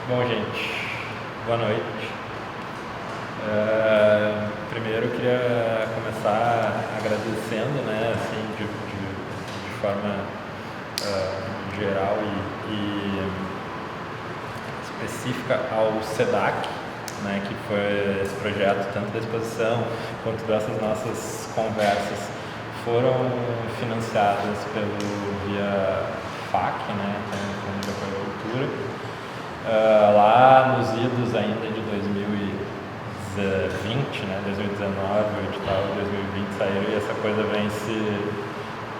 Bom, gente, boa noite. Primeiro eu queria começar agradecendo, né, assim, de forma geral e específica ao SEDAC, né, que foi esse projeto, tanto da exposição quanto dessas nossas conversas, foram financiadas via FAC, né, que é o Fundo de Apoio à Cultura. Lá nos idos ainda de 2020, né, 2019, o edital de 2020 saiu e essa coisa vem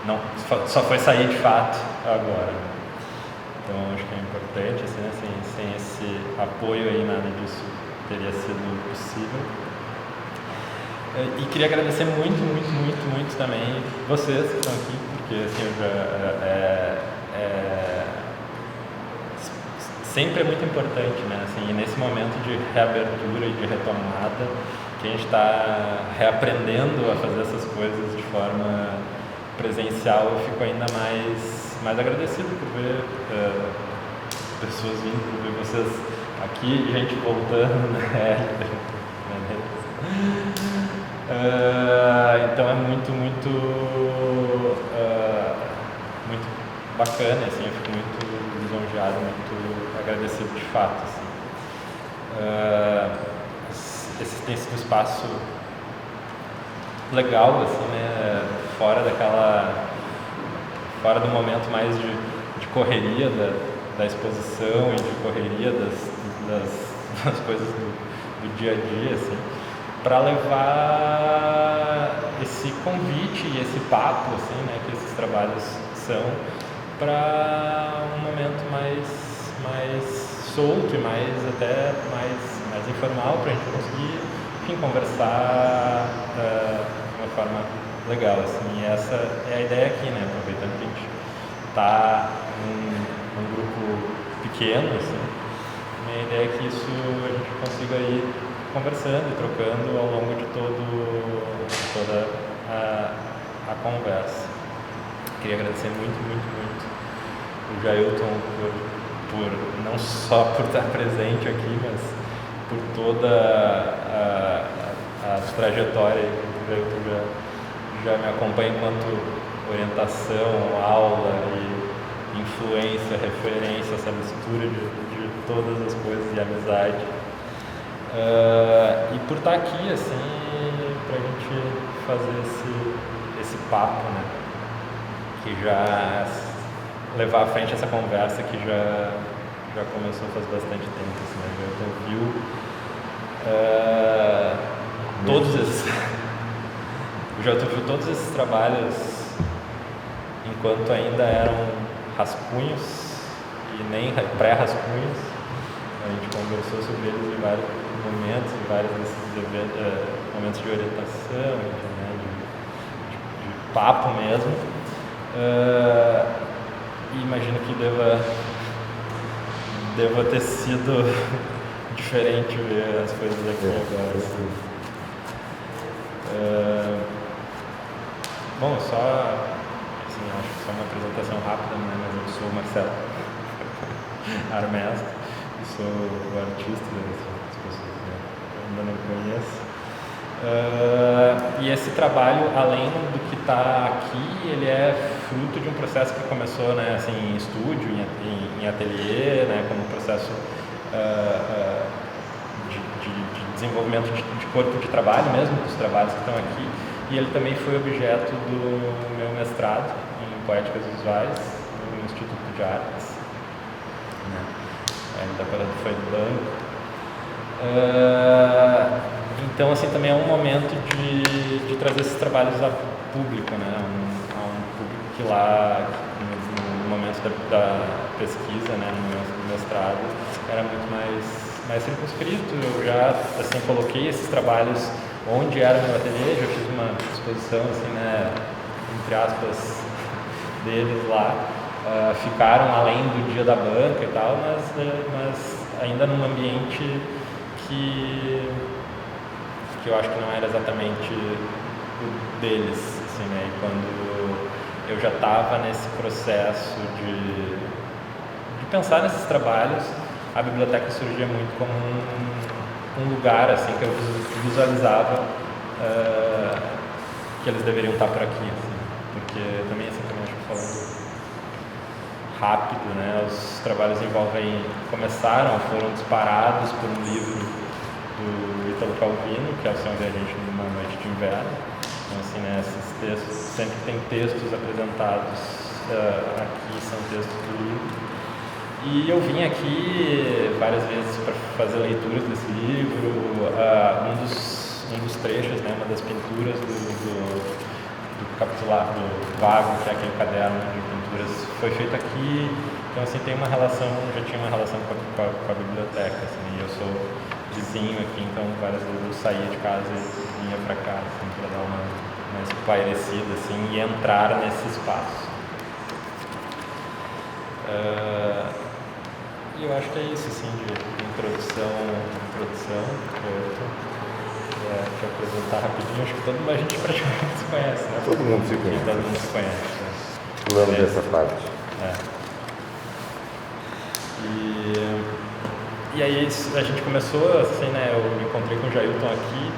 não, só foi sair de fato agora. Então acho que é importante, assim, né, sem esse apoio aí nada disso teria sido possível. E queria agradecer muito também vocês que estão aqui, porque assim, sempre é muito importante, né? Assim, nesse momento de reabertura e de retomada, que a gente está reaprendendo a fazer essas coisas de forma presencial, eu fico ainda mais agradecido por ver pessoas vindo, por ver vocês aqui, gente voltando, né? Então é muito bacana, assim, eu fico muito lisonjeado, muito agradecido de fato, assim. Esse tem sido um espaço legal, assim, né, fora do momento mais de correria da exposição e de correria das coisas do dia a dia, assim, para levar esse convite e esse papo, assim, né, que esses trabalhos são, para um momento mais solto e até mais informal, para a gente conseguir, enfim, conversar de uma forma legal, assim. E essa é a ideia aqui, né, aproveitando que a gente está num grupo pequeno, assim, minha ideia é que isso a gente consiga ir conversando e trocando ao longo de toda a conversa. Queria agradecer muito o Jailton por não só por estar presente aqui, mas por toda a trajetória que o Jailton já me acompanha enquanto orientação, aula e influência, referência, essa mistura de todas as coisas e amizade. E por estar aqui, assim, pra gente fazer esse papo, né? Que já levar à frente essa conversa que já começou faz bastante tempo, assim, né? Eu viu todos esses trabalhos enquanto ainda eram rascunhos e nem pré-rascunhos. A gente conversou sobre eles em vários momentos, em vários desses momentos de orientação, de papo mesmo. E imagino que deva ter sido diferente ver as coisas aqui agora. Assim. Bom, só assim, acho que só uma apresentação rápida, né? Mas eu sou o Marcelo Armesto, sou o artista, as pessoas ainda não conhecem. E esse trabalho, além do que está aqui, ele é fruto de um processo que começou, né, assim, em estúdio, em ateliê, né, como um processo de desenvolvimento de corpo de trabalho mesmo, dos trabalhos que estão aqui. E ele também foi objeto do meu mestrado em Poéticas Visuais no Instituto de Artes, né, ainda foi do banco. Então, assim, também é um momento de trazer esses trabalhos a público, né? A um público que lá, no momento da pesquisa, né, no meu mestrado, era muito mais circunscrito. Eu já, assim, coloquei esses trabalhos onde era o meu ateliê, já fiz uma exposição, assim, né, entre aspas, deles lá. Ficaram além do dia da banca e tal, mas ainda num ambiente que eu acho que não era exatamente o deles, assim, né? E quando eu já estava nesse processo de pensar nesses trabalhos, a biblioteca surgia muito como um lugar assim, que eu visualizava que eles deveriam estar por aqui, assim, porque também, assim, como eu acho que falando rápido, né, os trabalhos foram disparados por um livro do Ítalo Calvino, que é O Céu Viajante numa Noite de Inverno. Então, assim, né, esses textos, sempre tem textos apresentados aqui, são textos do livro. E eu vim aqui várias vezes para fazer leituras desse livro. Um dos trechos, né, uma das pinturas do capitular do Vago, que é aquele caderno de pinturas, foi feito aqui. Então, assim, tem uma relação, já tinha uma relação com a biblioteca, assim, e eu sou vizinho aqui, então várias vezes eu saía de casa e vinha para cá, assim, para dar uma espairecida, assim, e entrar nesse espaço. E eu acho que é isso, assim, de introdução, te apresentar rapidinho. Acho que a gente praticamente se conhece, né? Todo mundo se conhece. Todo mundo se conhece, né? Pulamos dessa parte. E aí a gente começou, assim, né? Eu me encontrei com o Jailton aqui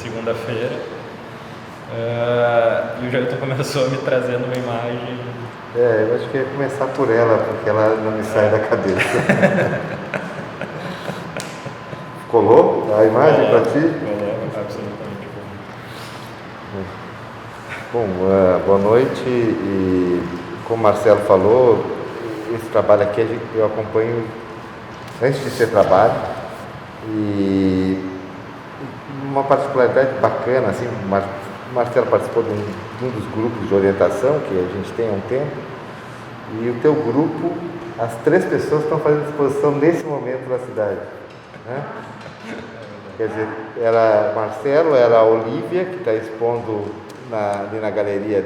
segunda-feira. E o Jailton começou me trazendo uma imagem. Eu acho que ia começar por ela, porque ela não me sai da cabeça. Colou a imagem para ti? Colou, absolutamente. Bom, boa noite. E como o Marcelo falou, esse trabalho aqui eu acompanho antes de ser trabalho. E uma particularidade bacana, assim, o Marcelo participou de um dos grupos de orientação que a gente tem há um tempo, e o teu grupo, as 3 pessoas estão fazendo exposição nesse momento na cidade, né? Quer dizer, era Marcelo, era a Olívia, que está expondo ali na galeria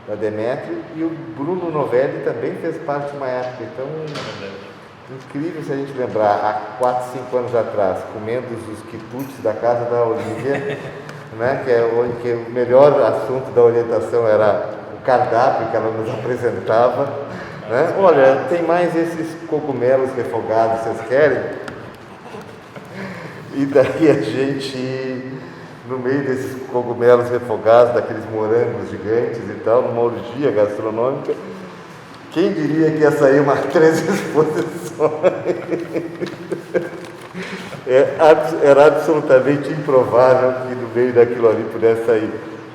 da Demétrio, e o Bruno Novelli também fez parte de uma época. Então, incrível se a gente lembrar, há 4, 5 anos atrás, comendo os quitutes da casa da Olívia, né, que o melhor assunto da orientação era o cardápio que ela nos apresentava, né? Olha, tem mais esses cogumelos refogados, vocês querem? E daí a gente, no meio desses cogumelos refogados, daqueles morangos gigantes e tal, numa orgia gastronômica, quem diria que ia sair umas 3 exposições? Era absolutamente improvável que no meio daquilo ali pudesse sair.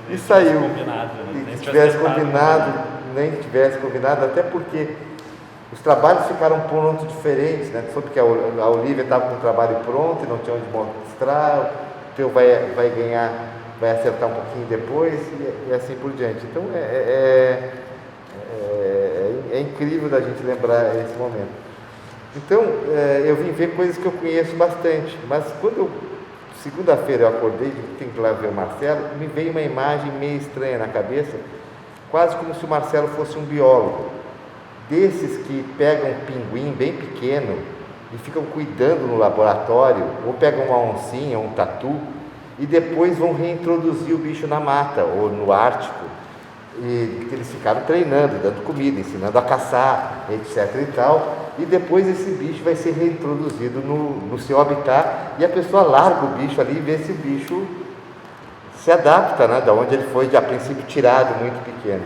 E saiu. E nem tivesse combinado, até porque os trabalhos ficaram por um diferentes, né? Só porque a Olívia estava com o trabalho pronto e não tinha onde mostrar, o teu vai acertar um pouquinho depois e assim por diante. Então é incrível da gente lembrar esse momento. Então, eu vim ver coisas que eu conheço bastante, mas segunda-feira eu acordei e tenho que ir lá ver o Marcelo, me veio uma imagem meio estranha na cabeça, quase como se o Marcelo fosse um biólogo, desses que pegam um pinguim bem pequeno e ficam cuidando no laboratório, ou pegam uma oncinha, um tatu, e depois vão reintroduzir o bicho na mata, ou no Ártico, e eles ficaram treinando, dando comida, ensinando a caçar, etc. e tal, e depois esse bicho vai ser reintroduzido no seu habitat, e a pessoa larga o bicho ali e vê se o bicho se adapta, né, da onde ele foi, a princípio, tirado muito pequeno.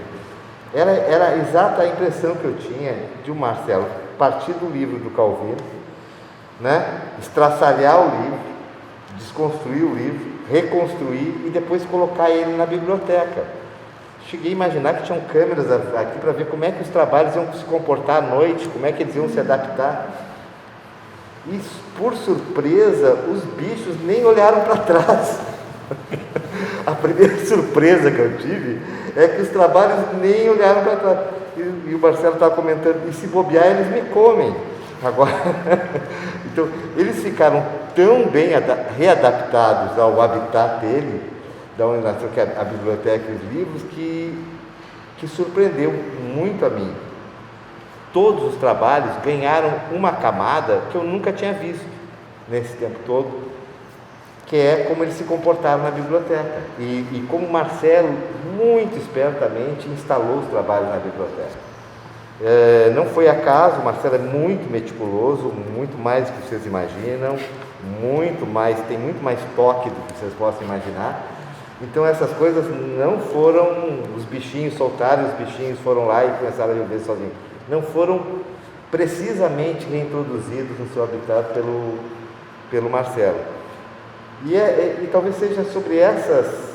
Era exata a impressão que eu tinha de um Marcelo partir do livro do Calvino, né, estraçalhar o livro, desconstruir o livro, reconstruir e depois colocar ele na biblioteca. Cheguei a imaginar que tinham câmeras aqui para ver como é que os trabalhos iam se comportar à noite, como é que eles iam se adaptar. E, por surpresa, os bichos nem olharam para trás. A primeira surpresa que eu tive é que os trabalhos nem olharam para trás. E o Marcelo estava comentando, e se bobear, eles me comem. Agora, então, eles ficaram tão bem readaptados ao habitat dele, da onde nasceu que a biblioteca e os livros, que surpreendeu muito a mim. Todos os trabalhos ganharam uma camada que eu nunca tinha visto nesse tempo todo, que é como eles se comportaram na biblioteca. E como Marcelo, muito espertamente, instalou os trabalhos na biblioteca. Não foi acaso, o Marcelo é muito meticuloso, muito mais do que vocês imaginam, tem muito mais toque do que vocês possam imaginar. Então essas coisas não foram, os bichinhos soltaram, os bichinhos foram lá e começaram a viver sozinhos. Não foram precisamente reintroduzidos no seu habitat pelo Marcelo. E talvez seja sobre essas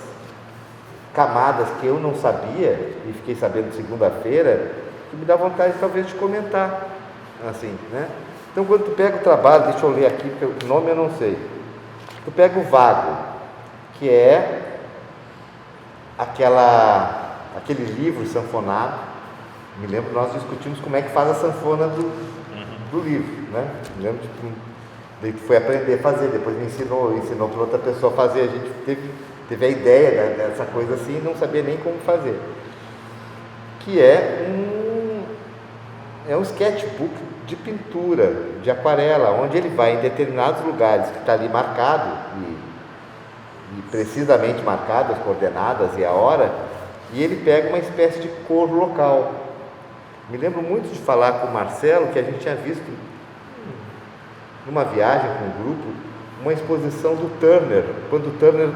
camadas que eu não sabia, e fiquei sabendo segunda-feira, que me dá vontade talvez de comentar, assim, né? Então quando tu pega o trabalho, deixa eu ler aqui, porque o nome eu não sei. Tu pega o Vago, que é aquele livro sanfonado. Me lembro, nós discutimos como é que faz a sanfona do livro, né? Me lembro daí tu foi aprender a fazer, depois me ensinou para outra pessoa a fazer. A gente teve a ideia dessa coisa assim e não sabia nem como fazer. Que é um sketchbook de pintura, de aquarela, onde ele vai em determinados lugares que está ali marcado e precisamente marcado as coordenadas e a hora, e ele pega uma espécie de cor local. Me lembro muito de falar com o Marcelo que a gente tinha visto numa viagem com o grupo uma exposição do Turner, quando o Turner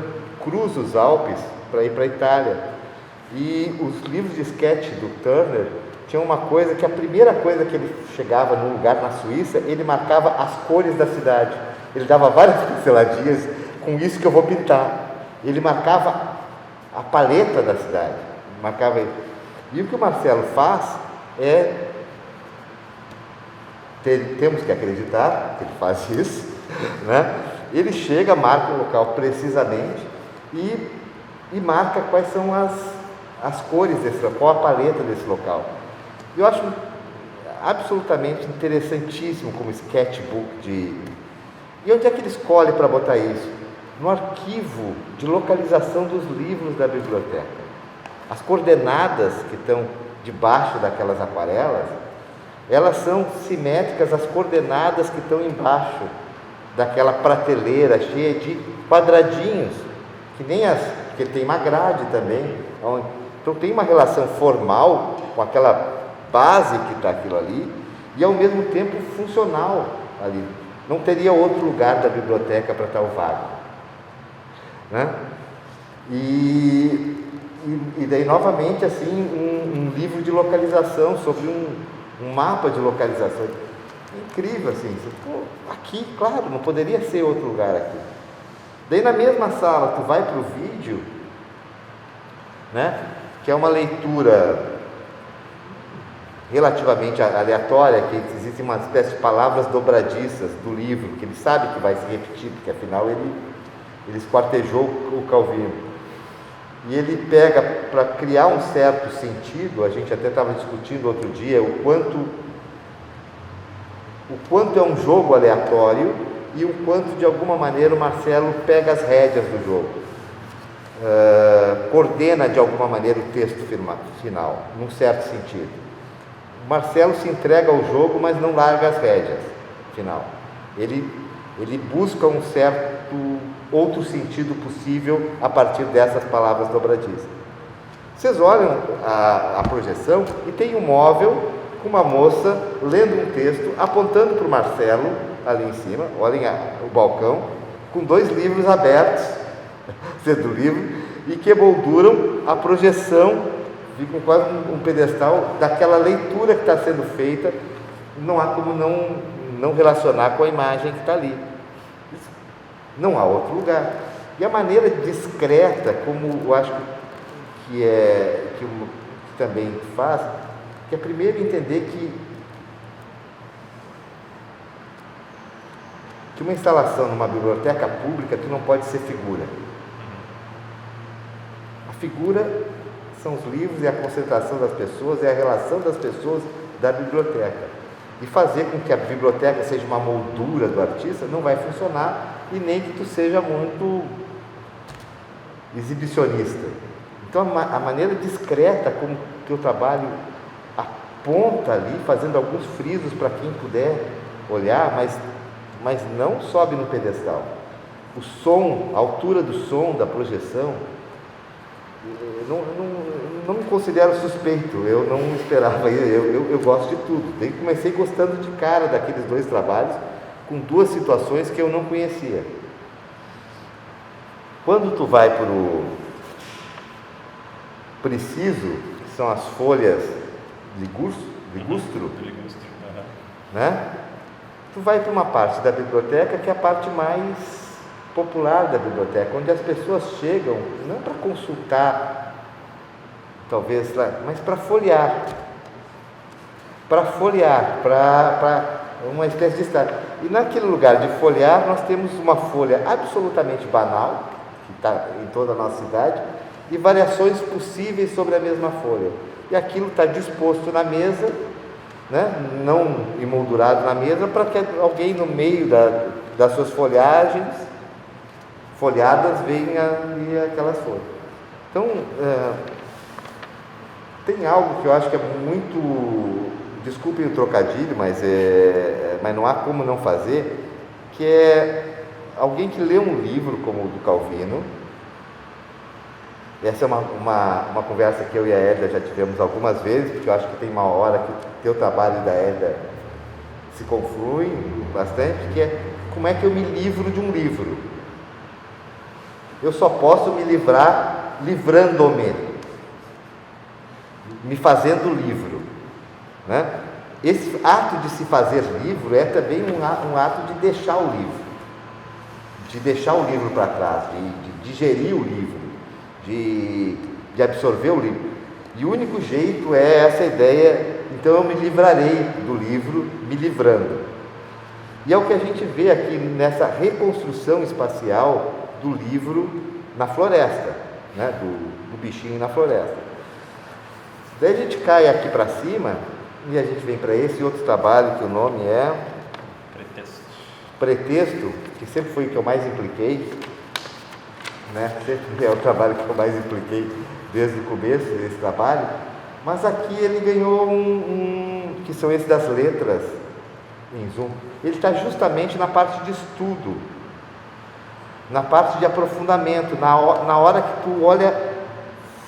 cruza os Alpes para ir para a Itália, e os livros de sketch do Turner tinham uma coisa que a primeira coisa que ele chegava num lugar na Suíça, ele marcava as cores da cidade. Ele dava várias pinceladinhas, com isso que eu vou pintar. Ele marcava a paleta da cidade, marcava ele. E o que o Marcelo faz temos que acreditar que ele faz isso, né? Ele chega, marca o local precisamente e marca quais são as cores desse local, qual a paleta desse local. Eu acho absolutamente interessantíssimo como sketchbook E onde é que ele escolhe para botar isso? No arquivo de localização dos livros da biblioteca. As coordenadas que estão debaixo daquelas aquarelas, elas são simétricas às coordenadas que estão embaixo daquela prateleira cheia de quadradinhos, porque tem uma grade também. Então tem uma relação formal com aquela base que está aquilo ali e ao mesmo tempo funcional ali. Não teria outro lugar da biblioteca para estar o Vago, né? E daí novamente assim um livro de localização sobre um mapa de localização. Incrível assim, aqui, claro, não poderia ser outro lugar aqui. Daí na mesma sala tu vai para o vídeo, né? Que é uma leitura relativamente aleatória, que existem uma espécie de palavras dobradiças do livro, que ele sabe que vai se repetir, porque afinal ele esquartejou o Calvino. E ele pega, para criar um certo sentido, a gente até estava discutindo outro dia, o quanto é um jogo aleatório e o quanto, de alguma maneira, o Marcelo pega as rédeas do jogo, coordena, de alguma maneira, o texto final, num certo sentido. O Marcelo se entrega ao jogo, mas não larga as rédeas final. Ele busca um certo outro sentido possível a partir dessas palavras dobradiças. Vocês olham a projeção e tem um móvel com uma moça lendo um texto, apontando para o Marcelo ali em cima. Olhem o balcão, com 2 livros abertos do livro, e que emolduram a projeção, ficam quase um pedestal daquela leitura que está sendo feita. Não há como não relacionar com a imagem que está ali. Não há outro lugar. E a maneira discreta, como eu acho que também faz, que é primeiro entender que uma instalação numa biblioteca pública, tu não pode ser figura. A figura são os livros e a concentração das pessoas, é a relação das pessoas da biblioteca. E fazer com que a biblioteca seja uma moldura do artista não vai funcionar, e nem que tu seja muito exibicionista. Então a maneira discreta como o teu trabalho aponta ali, fazendo alguns frisos para quem puder olhar, mas não sobe no pedestal. O som, a altura do som da projeção, não não me considero suspeito, eu não esperava, eu gosto de tudo. Daí comecei gostando de cara daqueles 2 trabalhos, com 2 situações que eu não conhecia. Quando tu vai para o preciso, que são as folhas ligustro, né? Tu vai para uma parte da biblioteca que é a parte mais popular da biblioteca, onde as pessoas chegam não para consultar, talvez, mas para folhear, para uma espécie de estado. E naquele lugar de folhear, nós temos uma folha absolutamente banal, que está em toda a nossa cidade, e variações possíveis sobre a mesma folha. E aquilo está disposto na mesa, né? Não emoldurado na mesa, para que alguém no meio das suas folhadas venha e aquelas folhas. Então, tem algo que eu acho que é muito, desculpem o trocadilho, mas não há como não fazer, que é alguém que lê um livro como o do Calvino. Essa é uma conversa que eu e a Edda já tivemos algumas vezes, porque eu acho que tem uma hora que o teu trabalho e da Edda se confluem bastante, que é como é que eu me livro de um livro. Eu só posso me livrar livrando-me, me fazendo livro, né? Esse ato de se fazer livro é também um ato de deixar o livro para trás, de digerir o livro, de absorver o livro. E o único jeito é essa ideia, então eu me livrarei do livro, me livrando. E é o que a gente vê aqui nessa reconstrução espacial do livro na floresta, né? do bichinho na floresta. Daí a gente cai aqui para cima e a gente vem para esse outro trabalho que o nome é Pretexto, que sempre foi o que eu mais impliquei, né? Sempre é o trabalho que eu mais impliquei desde o começo desse trabalho, mas aqui ele ganhou que são esses das letras em zoom. Ele está justamente na parte de estudo, na parte de aprofundamento, na hora que tu olha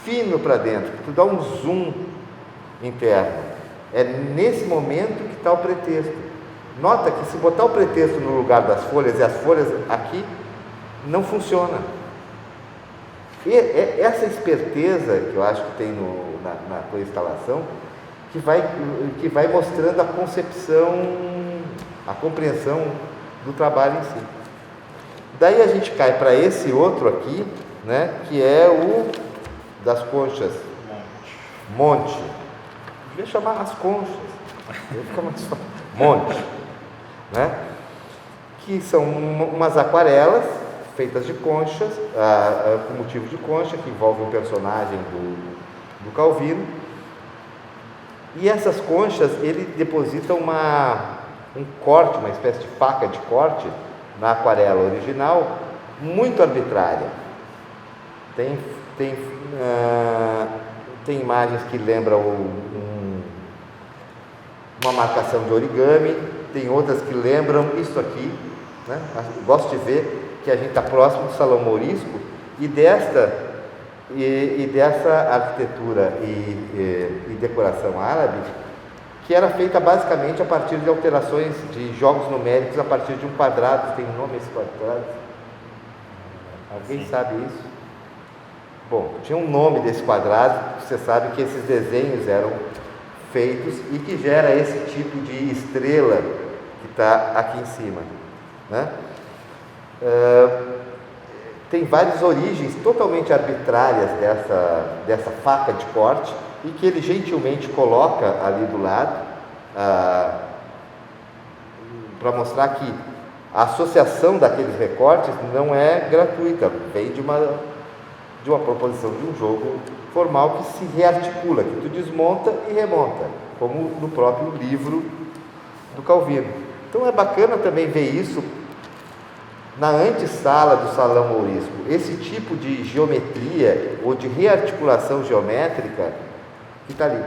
fino para dentro, que tu dá um zoom interno. É nesse momento que está o pretexto. Nota que se botar o pretexto no lugar das folhas e as folhas aqui, não funciona. E essa esperteza que eu acho que tem na tua instalação, que vai mostrando a concepção, a compreensão do trabalho em si. Daí a gente cai para esse outro aqui, né, que é o das conchas. Monte. Devia chamar as conchas. Fica mais fácil. Monte. Né? Que são umas aquarelas feitas de conchas, com motivo de concha, que envolve um personagem do Calvino. E essas conchas, ele deposita um corte, uma espécie de faca de corte na aquarela original, muito arbitrária. Tem imagens que lembram uma marcação de origami, tem outras que lembram isso aqui, né? Gosto de ver que a gente está próximo do Salão Mourisco e dessa arquitetura e decoração árabe, que era feita basicamente a partir de alterações de jogos numéricos a partir de um quadrado. Tem nome esse quadrado? Alguém sabe isso? Bom, tinha um nome desse quadrado, você sabe que esses desenhos eram feitos e que gera esse tipo de estrela que está aqui em cima, né? Tem várias origens totalmente arbitrárias dessa faca de corte e que ele gentilmente coloca ali do lado para mostrar que a associação daqueles recortes não é gratuita, vem de uma proposição de um jogo formal que se rearticula, que tu desmonta e remonta, como no próprio livro do Calvino. Então é bacana também ver isso na antessala do Salão Mourisco, esse tipo de geometria ou de rearticulação geométrica que está ali.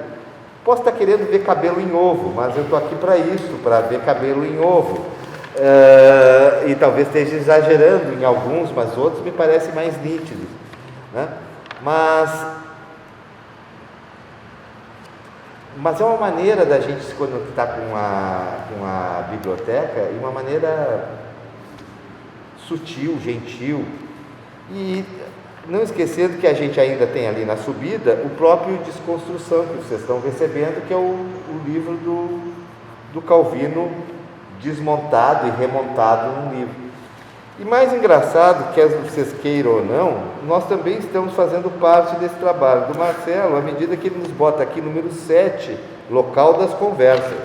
Posso estar querendo ver cabelo em ovo, mas eu estou aqui para isso, para ver cabelo em ovo. E talvez esteja exagerando em alguns, mas outros me parecem mais nítidos, né? Mas Mas é uma maneira da gente se conectar com a biblioteca, e uma maneira sutil, gentil, e não esquecendo que a gente ainda tem ali na subida o próprio Desconstrução que vocês estão recebendo, que é o livro do Calvino desmontado e remontado num livro. E mais engraçado, quer vocês queiram ou não, nós também estamos fazendo parte desse trabalho do Marcelo, à medida que ele nos bota aqui número 7, local das conversas.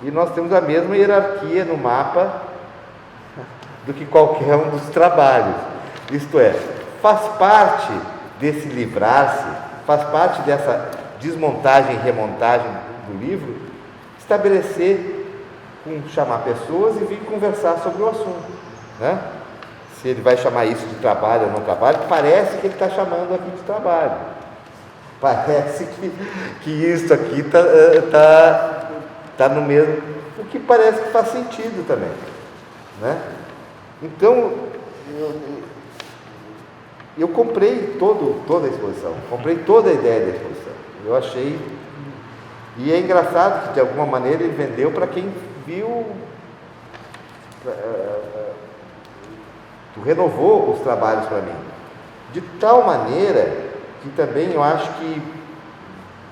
E nós temos a mesma hierarquia no mapa do que qualquer um dos trabalhos. Isto é, faz parte desse livrar-se, faz parte dessa desmontagem e remontagem do livro, estabelecer, chamar pessoas e vir conversar sobre o assunto, né? Se ele vai chamar isso de trabalho ou não trabalho, parece que ele está chamando aqui de trabalho. Parece que isso aqui tá no mesmo, o que parece que faz sentido também, né? Então, eu comprei toda a exposição, comprei toda a ideia da exposição. Eu achei, e é engraçado que de alguma maneira ele vendeu para quem viu, renovou os trabalhos para mim, de tal maneira que também eu acho que,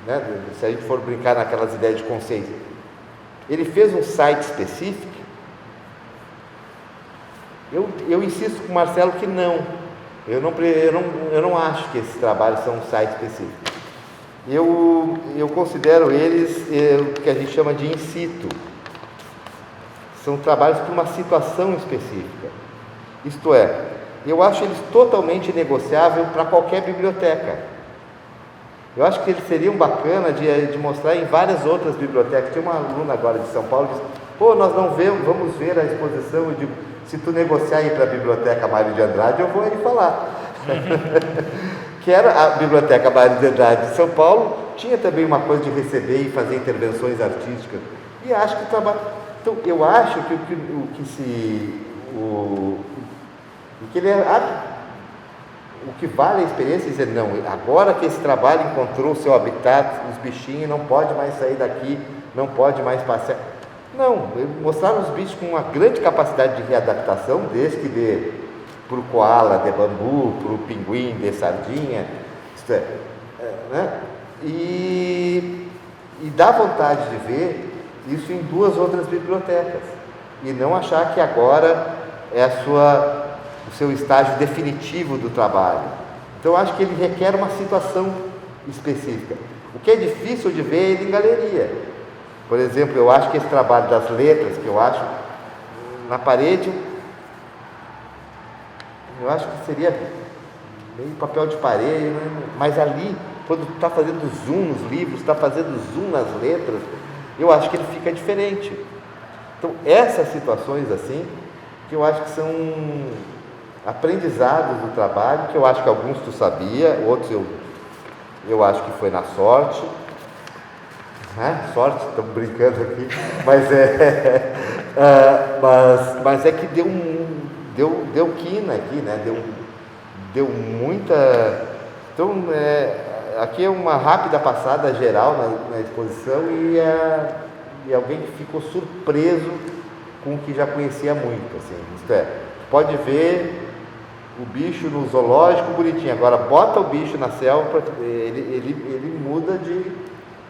né, se a gente for brincar naquelas ideias de conceito, ele fez um site específico. Eu insisto com o Marcelo que eu não acho que esses trabalhos são um site específico. Eu considero eles o que a gente chama de in situ. São trabalhos para uma situação específica. Isto é, eu acho eles totalmente negociáveis para qualquer biblioteca. Eu acho que eles seriam bacana de mostrar em várias outras bibliotecas. Tinha uma aluna agora de São Paulo que disse: pô, nós não vamos ver a exposição. Eu digo: se tu negociar ir para a Biblioteca Mário de Andrade, eu vou aí falar. Que era a Biblioteca Mário de Andrade de São Paulo, tinha também uma coisa de receber e fazer intervenções artísticas. E acho que trabalha. Então, eu acho que o que vale a experiência é dizer: não, agora que esse trabalho encontrou o seu habitat, os bichinhos não pode mais sair daqui, não pode mais passear. Não, mostraram os bichos com uma grande capacidade de readaptação, desde que dê para o koala de bambu, para o pinguim de sardinha, isto é, né? E dá vontade de ver isso em duas outras bibliotecas, e não achar que agora é o seu estágio definitivo do trabalho. Então, eu acho que ele requer uma situação específica. O que é difícil de ver é ele em galeria. Por exemplo, eu acho que esse trabalho das letras, que eu acho na parede, eu acho que seria meio papel de parede, né? Mas ali, quando tu está fazendo zoom nos livros, está fazendo zoom nas letras, eu acho que ele fica diferente. Então, essas situações assim, que eu acho que são aprendizados do trabalho, que eu acho que alguns tu sabia, outros eu acho que foi na sorte. Sorte, estamos brincando aqui, mas é que deu quina aqui, né? Deu muita. Então, aqui é uma rápida passada geral na exposição, e alguém que ficou surpreso com o que já conhecia muito, assim. Isto é, pode ver o bicho no zoológico bonitinho, agora bota o bicho na selva, ele muda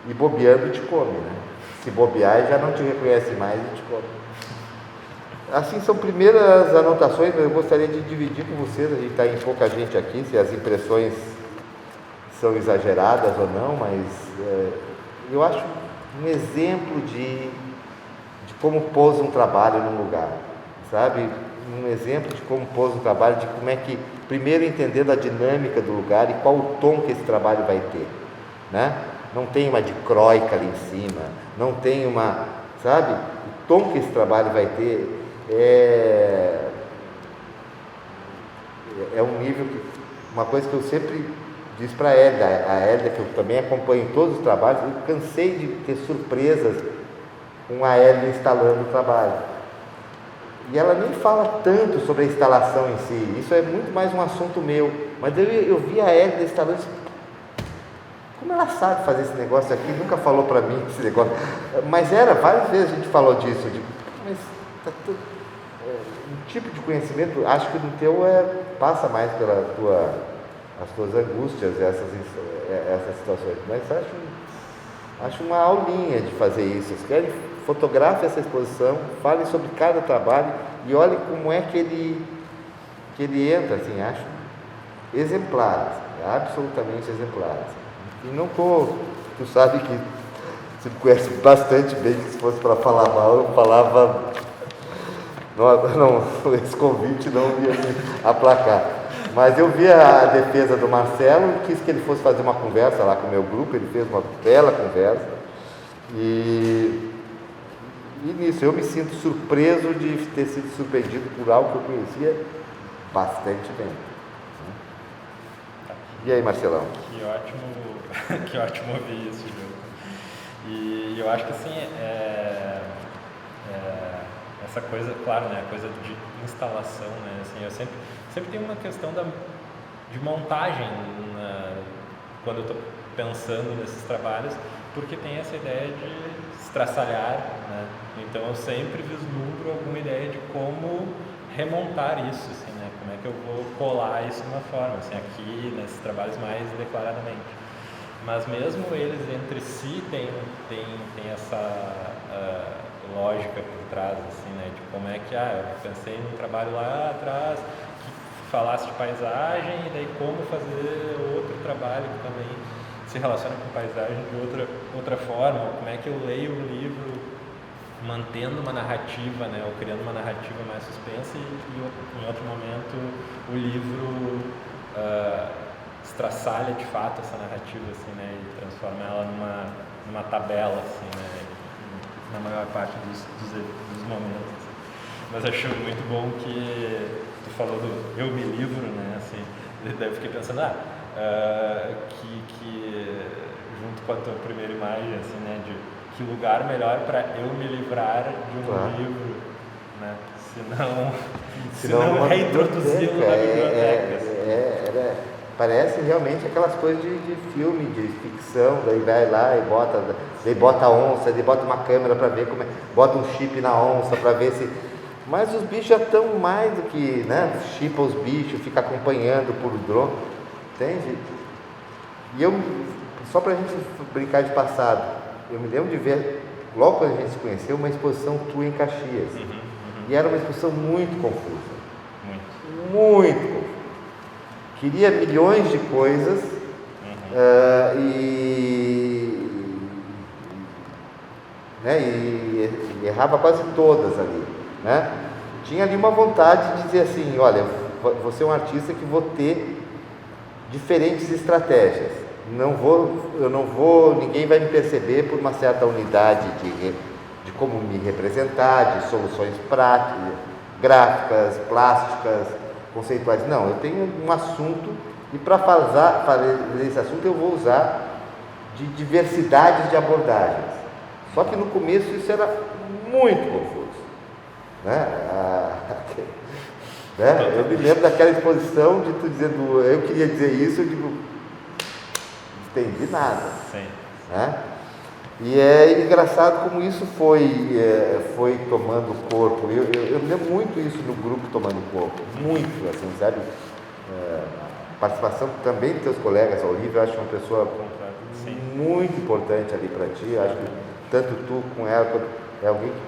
e bobeando te come, né? Se bobear, já não te reconhece mais e te come. Assim, são primeiras anotações, eu gostaria de dividir com vocês. A gente está em pouca gente aqui, se as impressões são exageradas ou não, mas eu acho um exemplo de como pôs um trabalho num lugar, sabe? Um exemplo de como pôs um trabalho, de como é que, primeiro entendendo a dinâmica do lugar e qual o tom que esse trabalho vai ter, né? Não tem uma dicróica ali em cima, não tem uma, sabe? O tom que esse trabalho vai ter é um nível que, uma coisa que eu sempre disse para a Hélida, que eu também acompanho em todos os trabalhos, eu cansei de ter surpresas com a Hélida instalando o trabalho. E ela nem fala tanto sobre a instalação em si, isso é muito mais um assunto meu, mas eu vi a Hélida instalando. como ela sabe fazer esse negócio aqui, nunca falou para mim esse negócio. Mas várias vezes a gente falou disso, eu digo, mas tá tudo, um tipo de conhecimento, acho que no teu passa mais pelas tuas angústias, essas situações, mas acho uma aulinha de fazer isso. Se querem, fotografe essa exposição, fale sobre cada trabalho e olhe como é que ele entra, assim, acho exemplar, absolutamente exemplar. E não tu sabe que você me conhece bastante bem, que se fosse para falar mal, eu falava, não, esse convite não ia me aplacar. Mas eu vi a defesa do Marcelo, quis que ele fosse fazer uma conversa lá com o meu grupo, ele fez uma bela conversa, e nisso eu me sinto surpreso de ter sido surpreendido por algo que eu conhecia bastante bem. E aí, Marcelão? Que ótimo ouvir isso, Gil. E eu acho que assim, essa coisa, claro, né, a coisa de instalação, né, assim, eu sempre tenho uma questão de montagem quando eu estou pensando nesses trabalhos, porque tem essa ideia de estraçalhar, né, então eu sempre vislumbro alguma ideia de como remontar isso, assim, né, como é que eu vou colar isso de uma forma, assim, aqui nesses trabalhos mais declaradamente. Mas mesmo eles entre si tem essa lógica por trás, assim, né, de como é que, eu pensei num trabalho lá atrás que falasse de paisagem e daí como fazer outro trabalho que também se relaciona com paisagem de outra forma, ou como é que eu leio o livro mantendo uma narrativa, né, ou criando uma narrativa mais suspensa e em outro momento o livro estraçalha de fato essa narrativa, assim, né, e transforma ela numa tabela, assim, né, na maior parte dos momentos. Assim. Mas acho muito bom que tu falou do eu me livro, né, assim, daí eu fiquei pensando, que junto com a tua primeira imagem, assim, né, de que lugar melhor para eu me livrar de um livro, né, se não reintroduzi-lo na biblioteca. Assim. Parece realmente aquelas coisas de filme, de ficção, daí vai lá e bota a onça, daí bota uma câmera para ver como é, bota um chip na onça para ver se... Mas os bichos já estão mais do que, né, chipa os bichos, fica acompanhando por drone, entende? E só para a gente brincar de passado, eu me lembro de ver, logo quando a gente se conheceu, uma exposição tua em Caxias. E era uma exposição muito confusa. Muito confusa. Queria milhões de coisas e errava quase todas ali, né? Tinha ali uma vontade de dizer assim, olha, vou ser um artista que vou ter diferentes estratégias. Ninguém vai me perceber por uma certa unidade de como me representar, de soluções práticas, gráficas, plásticas, conceituais. Não, eu tenho um assunto e para fazer esse assunto eu vou usar de diversidades de abordagens. Só que no começo isso era muito confuso, né? Eu me lembro daquela exposição de tu dizendo, eu queria dizer isso, eu digo, não entendi nada. Sim. Né? E é engraçado como isso foi tomando corpo. Eu me lembro muito isso no grupo tomando corpo, muito, assim, sabe? Participação também dos teus colegas, a Olivia, eu acho uma pessoa muito importante ali para ti. Acho que tanto tu com ela, é alguém que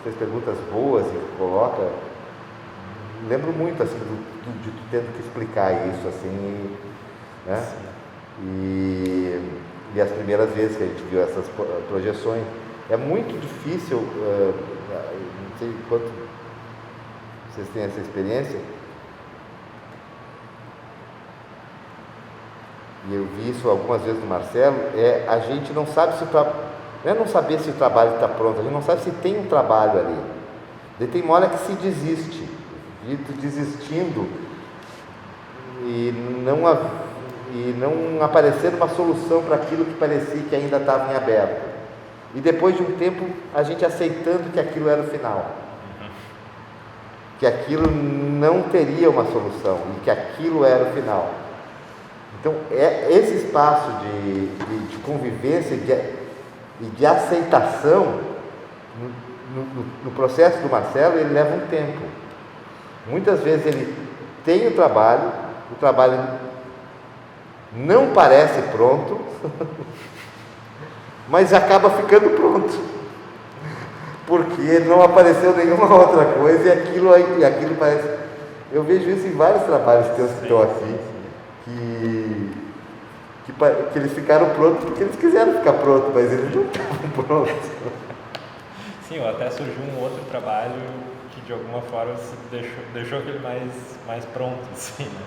fez perguntas boas e coloca. Lembro muito assim de tu tendo que explicar isso, assim, né? E as primeiras vezes que a gente viu essas projeções, é muito difícil, não sei quanto vocês têm essa experiência, e eu vi isso algumas vezes no Marcelo, a gente não sabe não saber se o trabalho está pronto, a gente não sabe se tem um trabalho ali. Daí tem uma hora que se desiste, e tu desistindo e não aparecer uma solução para aquilo que parecia que ainda estava em aberto. E depois de um tempo, a gente aceitando que aquilo era o final. Que aquilo não teria uma solução e que aquilo era o final. Então, esse espaço de convivência e de aceitação no processo do Marcelo, ele leva um tempo. Muitas vezes ele tem o trabalho não parece pronto, mas acaba ficando pronto, porque não apareceu nenhuma outra coisa e aquilo parece. Eu vejo isso em vários trabalhos teus que estão assim, que eles ficaram prontos porque eles quiseram ficar prontos, mas eles não estavam prontos. Sim, ou até surgiu um outro trabalho que de alguma forma deixou aquele mais pronto, assim, né?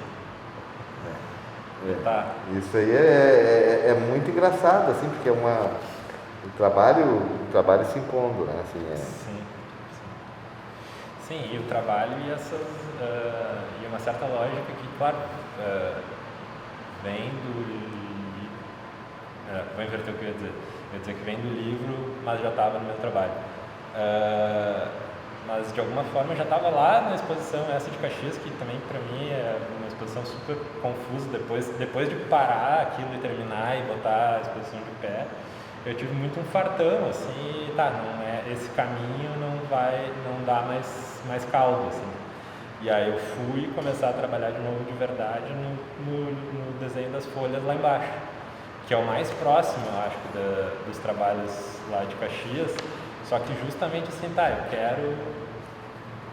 Tá. Isso aí é muito engraçado, assim, porque o trabalho se impondo, né? Assim, Sim, e o trabalho e uma certa lógica que, claro, vem do... vou inverter o que eu ia dizer. Eu ia dizer que vem do livro, mas já estava no meu trabalho. Mas de alguma forma já estava lá na exposição essa de Caxias, que também para mim é uma exposição super confusa. Depois de parar aquilo e terminar e botar a exposição de pé, eu tive muito um fartão, assim, esse caminho não dá mais caldo, assim. E aí eu fui começar a trabalhar de novo de verdade no desenho das folhas lá embaixo, que é o mais próximo, eu acho, dos trabalhos lá de Caxias. Só que justamente assim, eu quero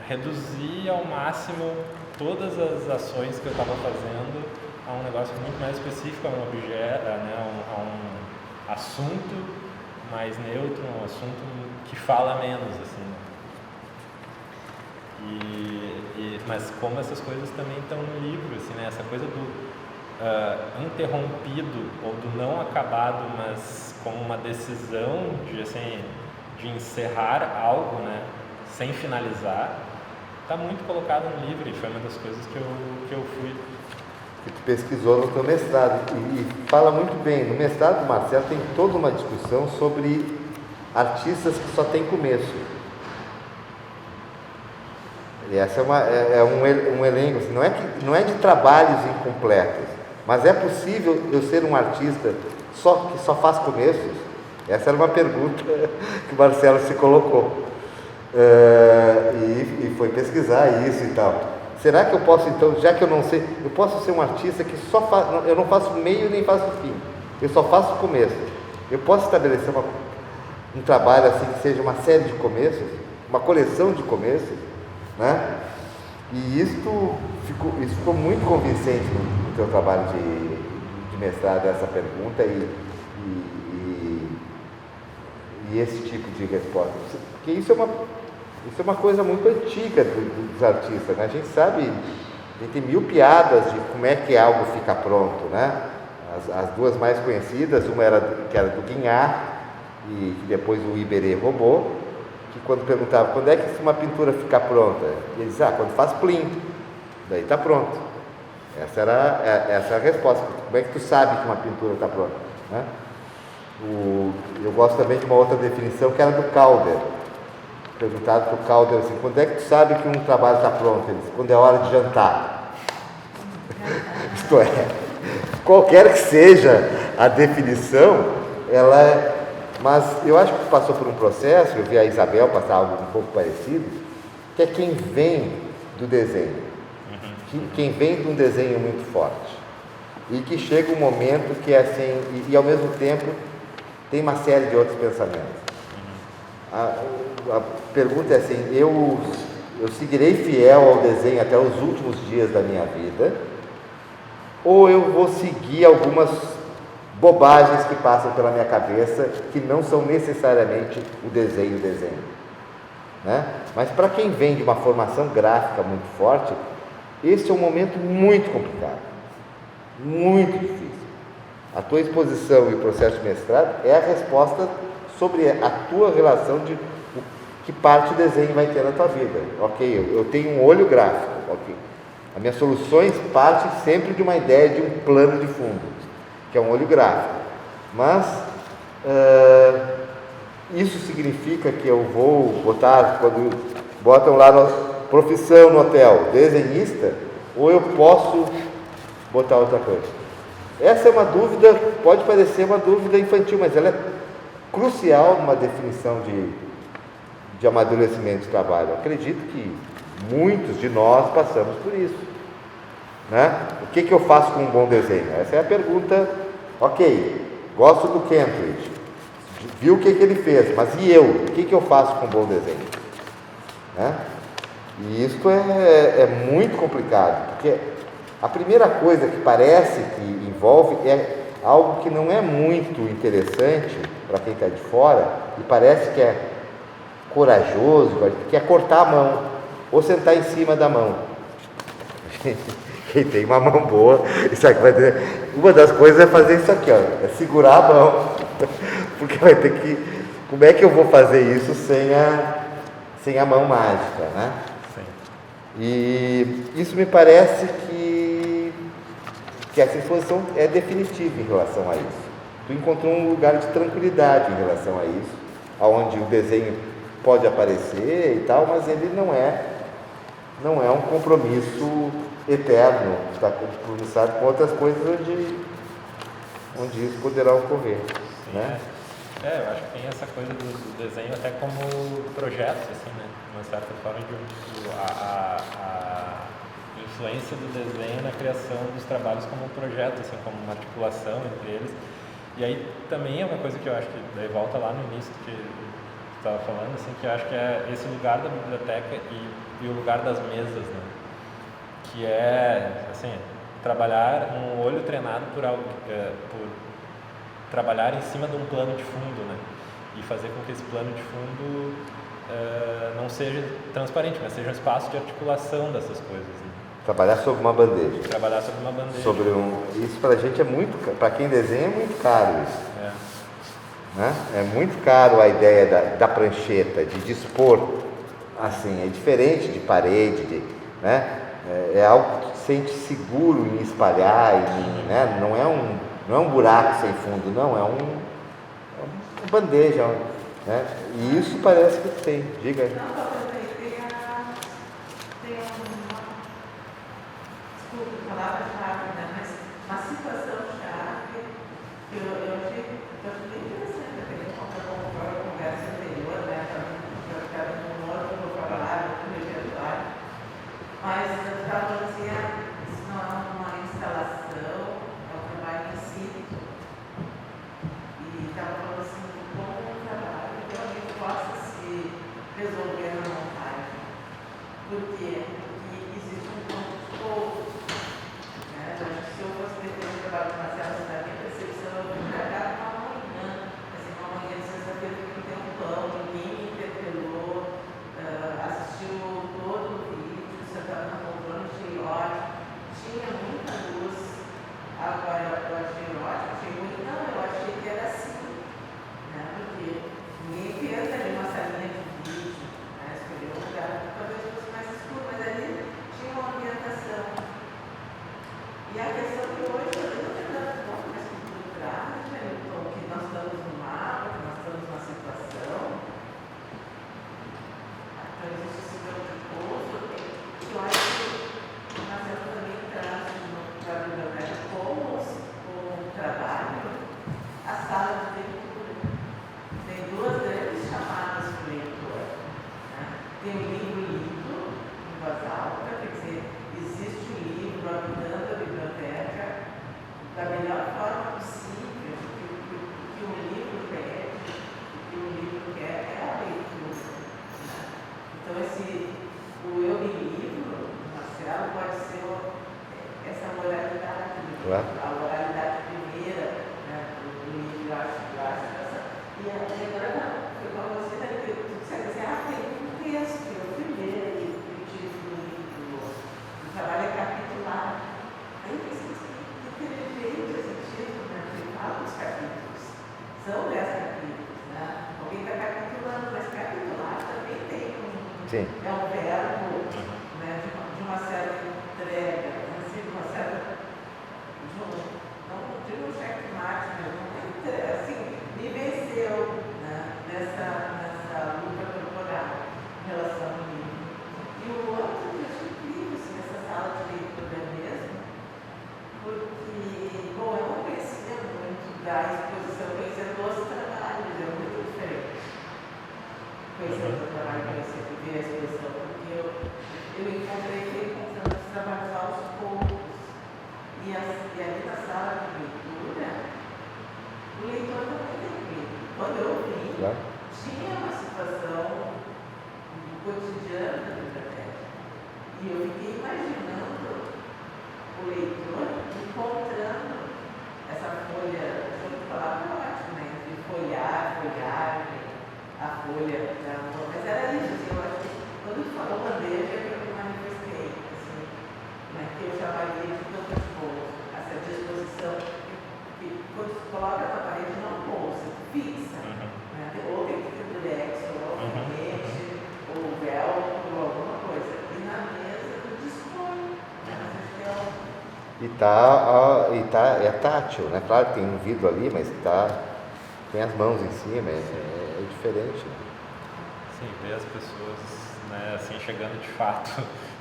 reduzir ao máximo todas as ações que eu estava fazendo a um negócio muito mais específico, a um objeto, a um assunto mais neutro, um assunto que fala menos, assim. Mas como essas coisas também estão no livro, assim, né? Essa coisa do interrompido ou do não acabado, mas como uma decisão de encerrar algo, né, sem finalizar, está muito colocado no livro, e foi uma das coisas que eu fui. Que tu pesquisou no teu mestrado, e fala muito bem. No mestrado do Marcelo tem toda uma discussão sobre artistas que só têm começo. E essa é um elenco, assim, não é de trabalhos incompletos, mas é possível eu ser um artista que só faz começos? Essa era uma pergunta que o Marcelo se colocou, e foi pesquisar isso e tal. Será que eu posso, então, já que eu não sei, eu posso ser um artista que eu não faço meio nem faço fim, eu só faço começo? Eu posso estabelecer um trabalho assim que seja uma série de começos, uma coleção de começos, né? E isso ficou muito convincente no teu trabalho de mestrado, essa pergunta e esse tipo de resposta, porque isso é uma coisa muito antiga dos artistas, né? A gente sabe, a gente tem 1000 piadas de como é que algo fica pronto, né? As duas mais conhecidas, uma que era do Guignard, e que depois o Iberê roubou, que quando perguntava quando é que uma pintura fica pronta, ele dizia, quando faz plim, daí está pronto. Essa é a resposta. Como é que tu sabe que uma pintura está pronta, né? Eu gosto também de uma outra definição que era do Calder. Perguntado para o Calder assim, quando é que tu sabe que um trabalho está pronto? Ele disse, quando é hora de jantar. Isto é, qualquer que seja a definição, mas eu acho que passou por um processo, eu vi a Isabel passar algo um pouco parecido, que é quem vem do desenho, quem vem de um desenho muito forte, e que chega um momento que é assim, e ao mesmo tempo tem uma série de outros pensamentos. A pergunta é assim, eu seguirei fiel ao desenho até os últimos dias da minha vida, ou eu vou seguir algumas bobagens que passam pela minha cabeça, que não são necessariamente o desenho, né? Mas para quem vem de uma formação gráfica muito forte, esse é um momento muito complicado, muito difícil. A tua exposição e o processo de mestrado é a resposta sobre a tua relação de que parte o desenho vai ter na tua vida. Ok, eu tenho um olho gráfico, ok. As minhas soluções partem sempre de uma ideia de um plano de fundo, que é um olho gráfico. Mas isso significa que eu vou botar, quando botam lá profissão no hotel, desenhista, ou eu posso botar outra coisa? Essa é uma dúvida, pode parecer uma dúvida infantil, mas ela é crucial numa definição de amadurecimento de trabalho. Eu acredito que muitos de nós passamos por isso, né? O que eu faço com um bom desenho? Essa é a pergunta. Ok, gosto do Kentridge, viu o que ele fez, mas e eu? O que eu faço com um bom desenho? Né? E isso é muito complicado, porque a primeira coisa que parece que envolve é algo que não é muito interessante para quem está de fora e parece que é corajoso, que é cortar a mão ou sentar em cima da mão. Quem tem uma mão boa, isso aqui vai ter... Uma das coisas é fazer isso aqui, ó, é segurar a mão, porque vai ter que... Como é que eu vou fazer isso sem a mão mágica, né? Sim. E isso me parece que essa exposição é definitiva em relação a isso. Tu encontrou um lugar de tranquilidade em relação a isso, onde o desenho pode aparecer e tal, mas ele não é um compromisso eterno, está compromissado com outras coisas onde isso poderá ocorrer. Né? Eu acho que tem essa coisa do desenho até como projetos, assim, né? De uma certa forma, a influência do desenho na criação dos trabalhos como projeto, assim, como uma articulação entre eles. E aí também é uma coisa que eu acho que daí volta lá no início que tu estava falando, assim, que eu acho que é esse lugar da biblioteca e o lugar das mesas, né? Que é, assim, trabalhar um olho treinado por trabalhar em cima de um plano de fundo, né? E fazer com que esse plano de fundo não seja transparente, mas seja um espaço de articulação dessas coisas, né? Trabalhar sobre uma bandeja. Trabalhar sobre uma bandeja. Isso para a gente é muito, para quem desenha é muito caro isso. Né? É muito caro a ideia da prancheta, de dispor assim, é diferente de parede, né? É algo que se sente seguro em espalhar, né? Não é um buraco sem fundo, não, é uma bandeja, né? E isso parece que tem, diga aí. Palavra-chave, né? Mas uma situação-chave que eu achei bem interessante, até que conforme a conversa anterior, né? Eu estava num outro vocabulário, outro repertório, mas eu estava falando assim, isso não é uma instalação, é um trabalho em si. E estava falando assim, como um trabalho que realmente possa se resolver na montagem. Por quê? Porque existe um ponto de pouco. Se eu fosse ter um trabalho com Marcelo, da minha percepção, eu vou trabalhar uma manhã, assim, uma manhã de sexta-feira que não tem um pão, ninguém me interpelou, assistiu todo o vídeo, sentado na poltrona, achei ótimo, tinha muita luz. Agora eu achei ótimo, achei muito, não, eu achei que era assim, né? Porque ninguém fez ali uma salinha de vídeo, né? Escolheu um lugar que talvez fosse mais escuro, mas ali tinha uma ambientação. E a questão que hoje eu não tenho nada bom mais cultural, que nós estamos no mapa, que nós estamos numa situação. Então existe esse pressuposto, que eu acho que o Marcelo também traz para a biblioteca como trabalho a sala de leitura. Tem duas grandes chamadas para o leitor. Né? Tem o livro lido, em voz alta, quer dizer, existe um livro habitando a biblioteca da melhor forma possível, que um livro pede, que um livro quer é a leitura. Né? Então, o eu me livro, Marcelo, pode ser essa moralidade, Claro. A moralidade primeira, né, do livro de arte e agora não, foi como você disse assim, tem um texto, eu primeiro, o título do livro, o trabalho é capitular. Aí eu pensei, que jeito esse título, né? Porque fala dos capítulos, são 10 capítulos, né? Alguém está capitulando, mas capitular também tem Sim. É um verbo, né, de uma certa entrega, assim, de uma certa, não digo um checkmate, mas assim, me venceu, né, nessa luta corporal em relação ao livro. E o outro que eu achei incrível, assim, nessa sala de leitura mesmo, porque, bom, é um exposição, conhecendo outros trabalhos, é muito diferente. Conhecendo o trabalho, conhecendo ver a exposição, porque eu encontrei encontrando os trabalhos aos poucos. E ali na sala de leitura, o leitor também tem livro. Quando eu vim, Claro. tinha uma situação do cotidiano da biblioteca. E eu fiquei imaginando o leitor encontrando essa folha, essa palavra ótima, né? De folhar, folhagem, a folha, mas era isso, assim, eu acho que quando tu falou bandeja, eu me manifestei, assim, né? Que eu chamaria de tantas bolsas, essa disposição, que quando tu coloca na parede, não bolsa, fixa, né? Ou tem que ter durex, ou alfinete, ou velcro, ou alguma coisa. E na mesa tu dispõe, né? É tátil, né? Claro que tem um vidro ali, mas tem as mãos em cima, é diferente. Né? Sim, ver as pessoas, né, assim, chegando de fato,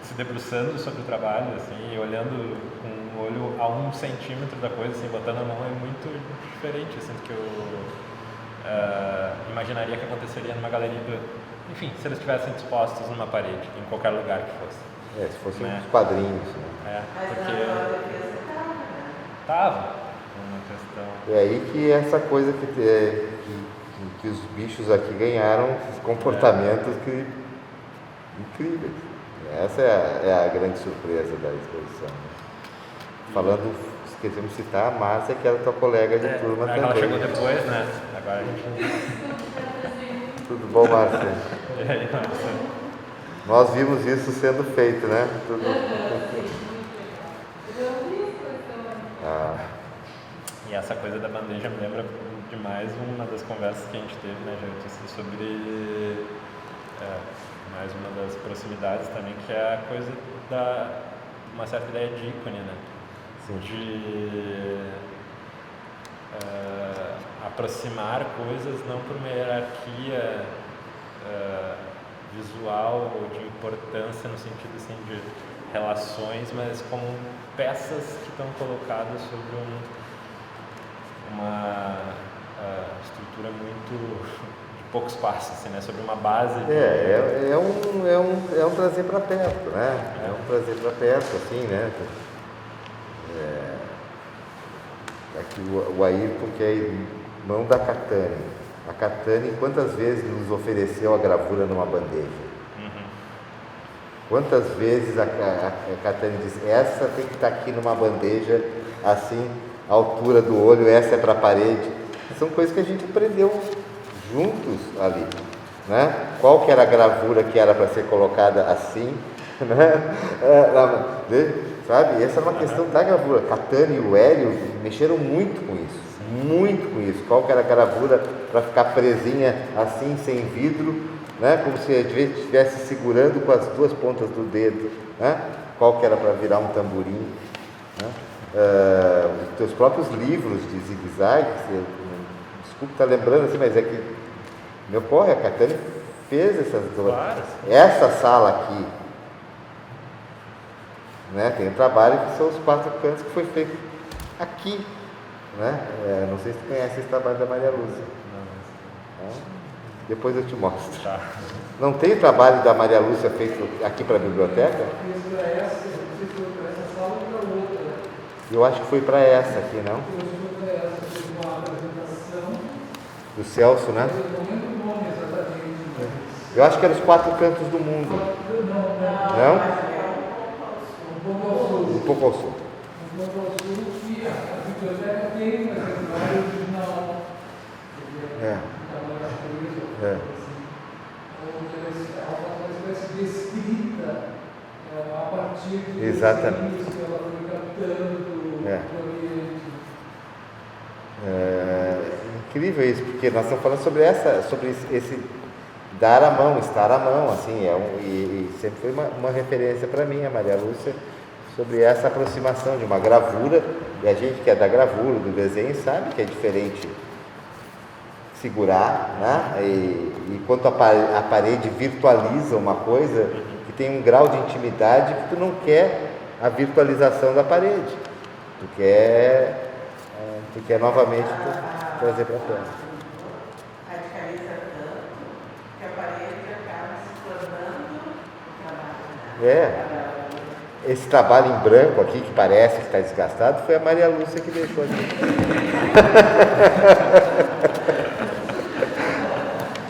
se debruçando sobre o trabalho, assim, e olhando com o olho a 1 centímetro da coisa, assim, botando a mão é muito diferente, assim, do que eu imaginaria que aconteceria numa galeria, enfim, se eles estivessem dispostos numa parede, em qualquer lugar que fosse. Se fossem Né? uns quadrinhos. Né? Mas Porque na tua defesa estava, né? tava uma questão. É aí que essa coisa que os bichos aqui ganharam, esses comportamentos incríveis. Essa é a grande surpresa da exposição. Né? Falando, esquecemos de citar a Márcia, que era tua colega de turma também. Ela chegou depois, né? Agora a gente... Tudo bom, Márcia? E aí, Márcia? Nós vimos isso sendo feito, né? E essa coisa da bandeja me lembra demais uma das conversas que a gente teve, né, gente, sobre mais uma das proximidades também, que é a coisa da uma certa ideia de ícone, né? Sim. De aproximar coisas não por uma hierarquia visual ou de importância no sentido assim de relações, mas como peças que estão colocadas sobre uma estrutura muito de pouco espaço, assim, né? Sobre uma base. É um trazer para perto, né? É um trazer para perto, assim, né? Aqui o Ayrton, que é irmão da Catane. A Catane, quantas vezes nos ofereceu a gravura numa bandeja? Quantas vezes a Catane disse, essa tem que estar aqui numa bandeja, assim, a altura do olho, essa é para a parede. São coisas que a gente aprendeu juntos ali, né? Qual que era a gravura que era para ser colocada assim, né? Sabe? Essa é uma questão da gravura. Catane e o Hélio mexeram muito com isso. Muito com isso. Qual que era a gravura para ficar presinha assim, sem vidro, né? Como se a gente estivesse segurando com as 2 pontas do dedo, né? Qual que era para virar um tamborim, né? Os teus próprios livros de zigue-zague, desculpe estar lembrando assim, mas é que me ocorre, a Catane fez essas duas. Claro. Essa sala aqui, né? Tem um trabalho que são os 4 cantos que foi feito aqui. Né? Não sei se tu conhece esse trabalho da Maria Lúcia. Depois eu te mostro. Tá. Não tem o trabalho da Maria Lúcia feito aqui para a biblioteca? Eu acho que foi para essa aqui, não? Do Celso, né? Eu acho que era os 4 cantos do mundo. Não? Um pouco ao sul. A biblioteca tem um exemplar original. Uma espécie de escrita a partir de exatamente. Que ela foi captando do ambiente. Incrível isso, porque nós estamos falando sobre esse dar a mão, estar à mão, assim, e sempre foi uma referência para mim, a Maria Lúcia, sobre essa aproximação de uma gravura, e a gente que é da gravura, do desenho, sabe que é diferente segurar, né? E quando a parede virtualiza uma coisa que tem um grau de intimidade que tu não quer a virtualização da parede, tu quer novamente... trazer para perto. radicaliza tanto que a parede acaba se tornando o trabalho. Esse trabalho em branco aqui, que parece que está desgastado, foi a Maria Lúcia que deixou aqui.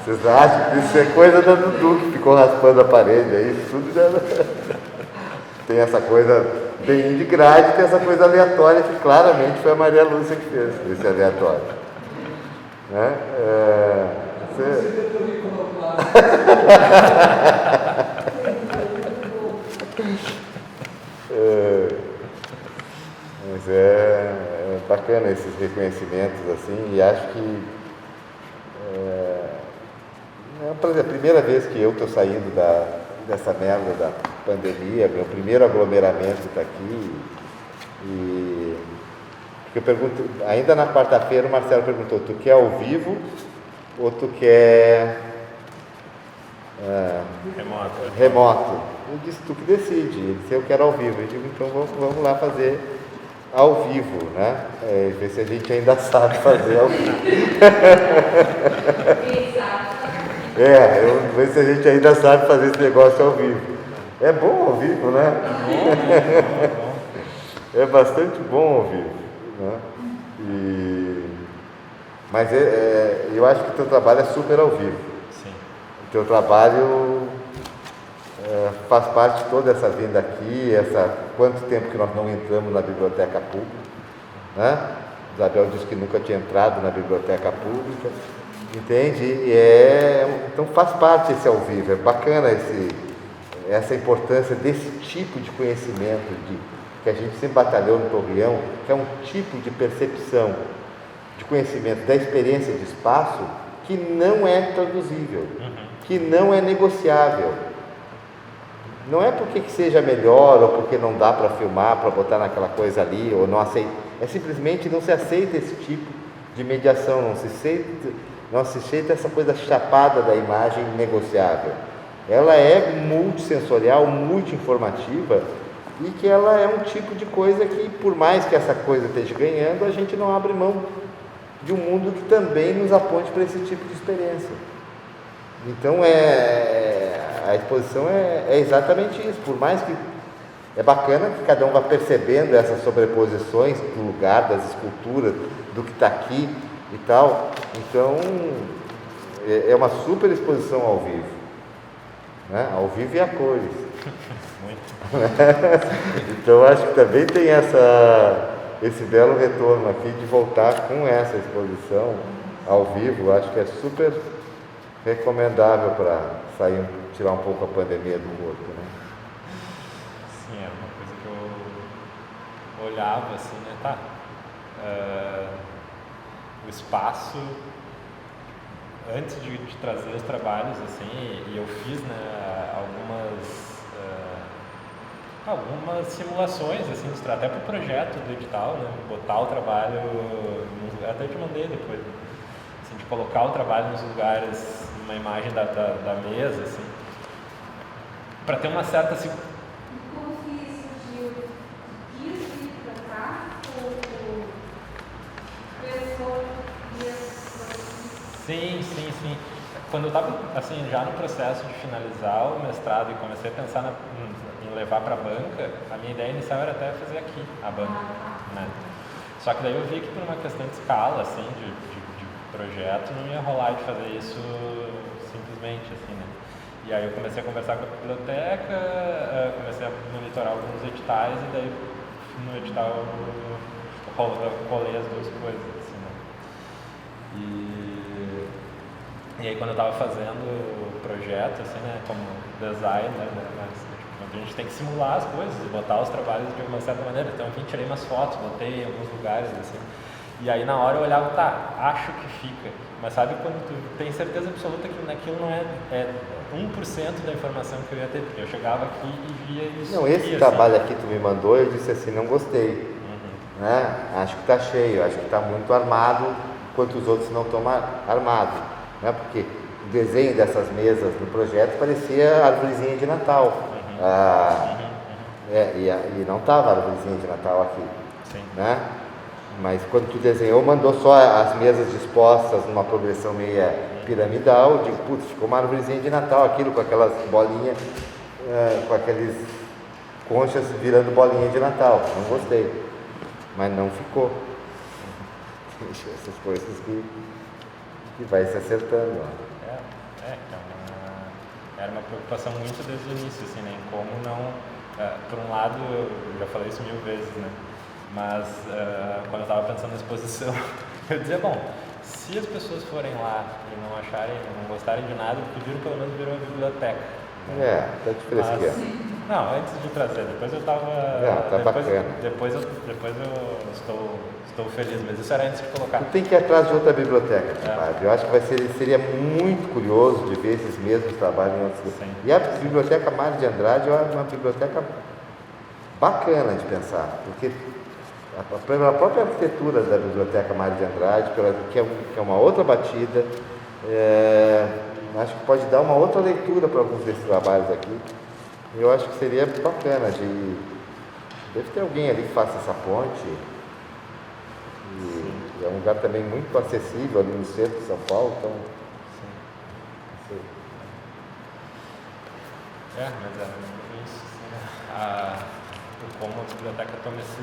Vocês acham que isso é coisa da Dudu, que ficou raspando a parede aí, isso tudo já... Tem essa coisa bem de grade, tem essa coisa aleatória, que claramente foi a Maria Lúcia que fez, esse aleatório. Né? Mas é bacana esses reconhecimentos assim, e acho que por exemplo, a primeira vez que eu estou saindo dessa merda da pandemia, meu primeiro aglomeramento está aqui, e porque eu pergunto, ainda na quarta-feira o Marcelo perguntou, tu quer ao vivo ou tu quer remoto? Eu disse, tu que decide. Ele disse, eu quero ao vivo. Eu digo, então vamos lá fazer ao vivo, né? Ver se a gente ainda sabe fazer ao vivo. Ver se a gente ainda sabe fazer esse negócio ao vivo. É bom ao vivo, né? É bastante bom ao vivo, né? Mas eu acho que o teu trabalho é super ao vivo. Sim. O teu trabalho faz parte de toda essa vinda aqui, quanto tempo que nós não entramos na biblioteca pública, né? Isabel disse que nunca tinha entrado na biblioteca pública, entende? Então faz parte esse ao vivo, é bacana essa importância desse tipo de conhecimento que a gente sempre batalhou no Torreão, que é um tipo de percepção, de conhecimento da experiência de espaço que não é traduzível, que não é negociável. Não é porque que seja melhor ou porque não dá para filmar, para botar naquela coisa ali, ou não aceita. É simplesmente não se aceita esse tipo de mediação, não se aceita essa coisa chapada da imagem negociável. Ela é multissensorial, multi-informativa, e que ela é um tipo de coisa que, por mais que essa coisa esteja ganhando, a gente não abre mão de um mundo que também nos aponte para esse tipo de experiência. Então a exposição é exatamente isso, por mais que é bacana que cada um vá percebendo essas sobreposições do lugar, das esculturas, do que está aqui e tal. Então é uma super exposição ao vivo, né? Ao vivo e a cores. Então acho que também tem esse belo retorno aqui de voltar com essa exposição ao vivo. Acho que é super recomendável para tirar um pouco a pandemia do corpo, né? Sim, é uma coisa que eu olhava assim, né? O espaço, antes de trazer os trabalhos, assim, e eu fiz, né, algumas simulações, assim, até para o projeto do edital, né, botar o trabalho, até te mandei depois, assim, de colocar o trabalho nos lugares, numa imagem da mesa, assim, para ter uma certa... Como fiz isso, Gil? Quis vir para cá, ou pensou mesmo? Sim. Quando eu estava, assim, já no processo de finalizar o mestrado e comecei a pensar em levar para a banca, a minha ideia inicial era até fazer aqui a banca, né? Só que daí eu vi que por uma questão de escala, assim, de projeto, não ia rolar de fazer isso simplesmente, assim, né? E aí eu comecei a conversar com a biblioteca, comecei a monitorar alguns editais, e daí no edital eu colei as duas coisas, assim, né? E aí quando eu estava fazendo o projeto, assim, né, como designer, né, a gente tem que simular as coisas, botar os trabalhos de uma certa maneira. Então, enfim, tirei umas fotos, botei em alguns lugares, assim. E aí, na hora, eu olhava, acho que fica. Mas sabe quando tu tem certeza absoluta que naquilo não é 1% da informação que eu ia ter? Porque eu chegava aqui e via isso. Não, esse trabalho aqui tu me mandou, eu disse assim, não gostei. Né? Acho que está cheio, acho que está muito armado, enquanto os outros não estão armados. Né? Porque o desenho dessas mesas no projeto parecia árvorezinha de Natal. E não estava árvorezinha de Natal aqui. Sim. Né? Mas quando tu desenhou, mandou só as mesas dispostas numa progressão meia piramidal. Eu digo, putz, ficou uma árvorezinha de Natal, aquilo com aquelas bolinhas, com aqueles conchas virando bolinha de Natal. Não gostei, mas não ficou. Essas coisas que vai se acertando. Era uma preocupação muito desde o início, assim, né? Em como não... por um lado, eu já falei isso 1000 vezes, né? Mas quando eu estava pensando na exposição, eu dizia, bom, se as pessoas forem lá e não acharem, não gostarem de nada, pediram pelo menos vir uma biblioteca. Tá de fresqueira. Não, antes de trazer, depois eu estava... Tá bacana. Depois eu estou feliz, mas isso era antes de colocar. Tu tem que ir atrás de outra biblioteca, padre. Eu acho que seria muito curioso de ver esses mesmos trabalhos em outros lugares. E a Biblioteca Mário de Andrade é uma biblioteca bacana de pensar, porque pela própria arquitetura da Biblioteca Mário de Andrade, que é uma outra batida, acho que pode dar uma outra leitura para alguns desses trabalhos aqui. Eu acho que seria bacana deve ter alguém ali que faça essa ponte. E é um lugar também muito acessível ali no centro de São Paulo, então. Mas é isso, assim, né? Como a biblioteca toma esse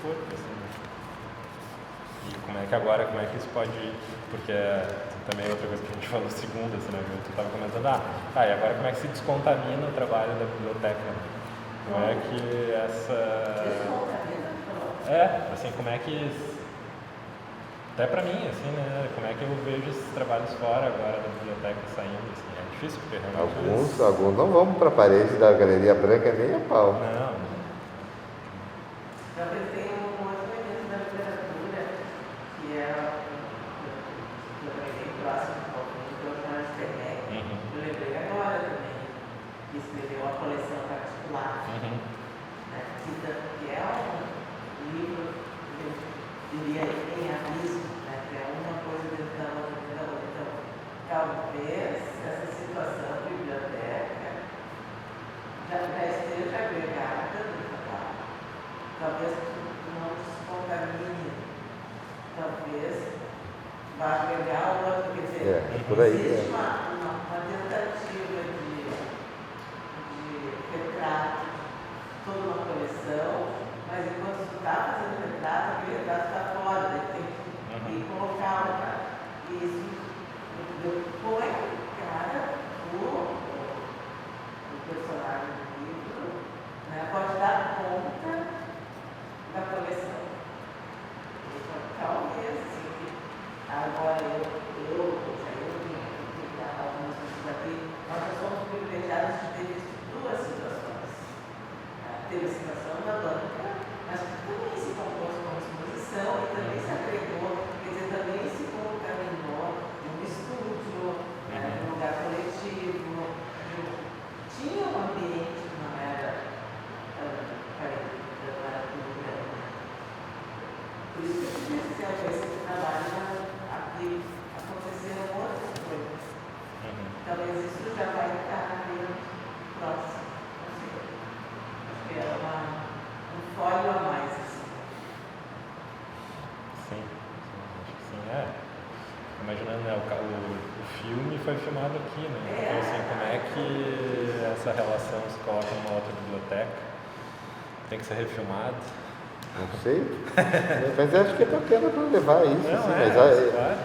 corpo, assim, né? E como é que isso pode ir? Porque também é outra coisa que a gente falou segunda, assim, né? Tu estava comentando, e agora como é que se descontamina o trabalho da biblioteca? Como é que assim, como é que... Até pra mim, assim, né? Como é que eu vejo esses trabalhos fora agora da biblioteca saindo, assim? É difícil, porque realmente... Alguns não vão para a parede da Galeria Branca nem a pau. Não. Eu pensei em um outro elemento da literatura, que é eu bem próximo um pouquinho, que é o Jonas Ferreira. Eu lembrei agora também, que escreveu a coleção particular, né, que é um livro, eu diria, em aviso, né, que é uma coisa dentro da outra. Então, talvez essa situação de biblioteca já esteja agregada no trabalho. Talvez não se contamine, talvez vá agregar o outro, quer dizer, por aí, existe uma tentativa de retrato, toda uma coleção, mas enquanto você está fazendo retrato, aquele retrato está fora, daí tem que colocar e isso põe, cara, o personagem do livro, né, pode dar conta da coleção. Então, talvez, assim, agora eu algumas pessoas aqui, nós já somos privilegiados de ter visto duas situações. Teve a situação da banca, mas também se compôs com exposição e também se agregou, quer dizer, também se contaminou num estúdio, num lugar coletivo, tinha um ambiente que não era por isso que eu disse que esse trabalho aqui aconteceram outras coisas. Talvez isso já vai estar aqui próximo. Não sei. Acho que é um fólio a mais. Assim. Sim, acho que sim. Imaginando, né, o filme foi filmado aqui, né? Então, assim, como é que essa relação se coloca numa outra biblioteca? Tem que ser refilmado? Não sei, mas eu acho que é bacana para levar isso. Não, assim, claro.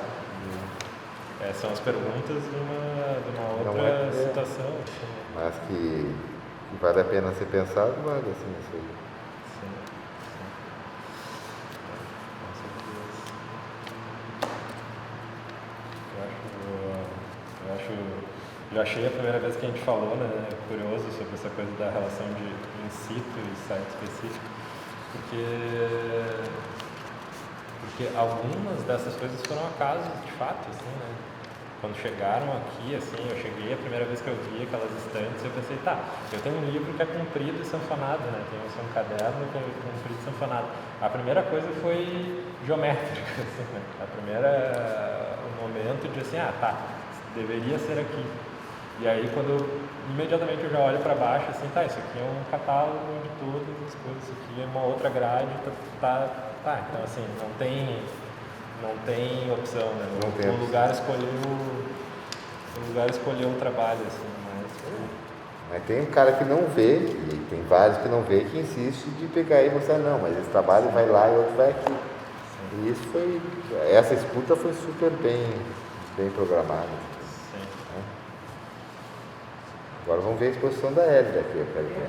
São as perguntas de uma outra situação. Assim. Mas que vale a pena ser pensado, vale assim, isso aí. Sim. Com certeza. Eu achei a primeira vez que a gente falou, né, curioso sobre essa coisa da relação de in situ e site específico. Porque algumas dessas coisas foram acasos, de fato, assim, né? Quando chegaram aqui, assim, eu cheguei, a primeira vez que eu vi aquelas estantes, eu pensei, eu tenho um livro que é comprido e sanfonado, né? Tem um caderno que é comprido e sanfonado. A primeira coisa foi geométrica, assim, né? O momento de, assim, deveria ser aqui. E aí imediatamente eu já olho para baixo assim, tá, isso aqui é um catálogo de todas as coisas, isso aqui é uma outra grade, tá, então assim, não tem opção, né? Não tem O opção. lugar escolheu o trabalho, assim, Mas tem um cara que não vê, e tem vários que não vê, que insiste de pegar e mostrar, não, mas esse trabalho vai lá e outro vai aqui. E essa escuta foi super bem programada. Sim. Né? Agora vamos ver a exposição da Hélida aqui, eu quero ver.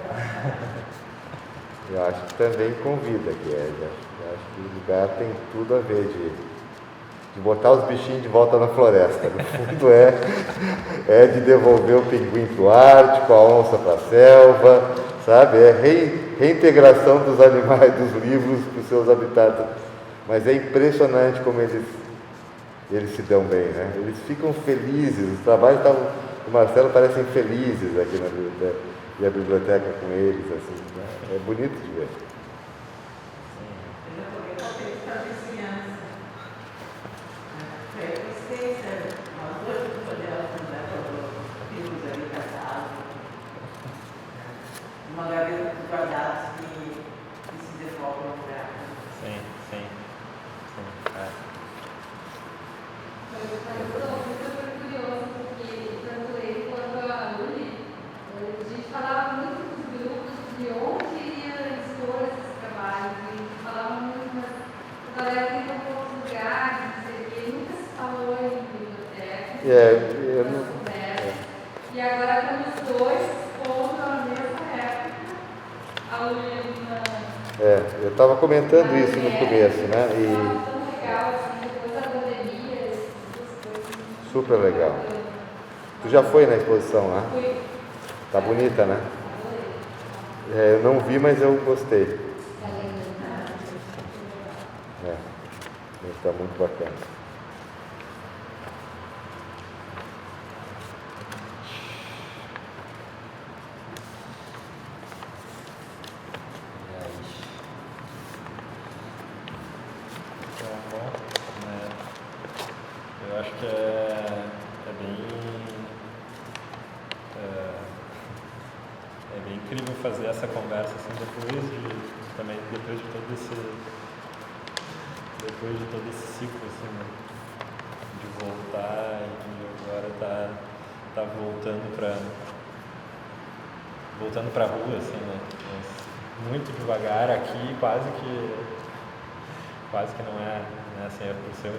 Eu acho que também convida aqui, Hélida. Eu acho que o lugar tem tudo a ver de botar os bichinhos de volta na floresta. No fundo é de devolver o pinguim para o Ártico, a onça para a selva, sabe? É reintegração dos animais, dos livros para os seus habitats. Mas é impressionante como eles se dão bem, né? Eles ficam felizes, os trabalhos do Marcelo parecem felizes aqui na biblioteca, e a biblioteca com eles, assim, né? É bonito de ver. Eu já coloquei para a vizinhança. Foi a existência, nós dois podemos mandar para os filhos ali casados. Uma gaveta dos guardados que se devolve ao lugar. Sim. Foi super curioso, porque tanto ele quanto a Luli, a gente falava muito com os grupos de onde iria expor esses trabalhos, e falava muito, mas a galera tem tão poucos lugares, não sei o quê, nunca se falou em biblioteca, e agora estamos os dois expondo na mesma época, a Luli Eu estava comentando isso no começo, né? tão legal, assim, depois da pandemia, essas coisas. Super legal. Tu já foi na exposição lá? Fui. Tá bonita, né? Eu não vi, mas eu gostei. Está muito bacana. Eu acho que é bem incrível fazer essa conversa assim depois de todo esse ciclo assim, né? De voltar e agora tá voltando para a rua assim, né? Mas muito devagar aqui, quase que não é, né? Assim, é por ser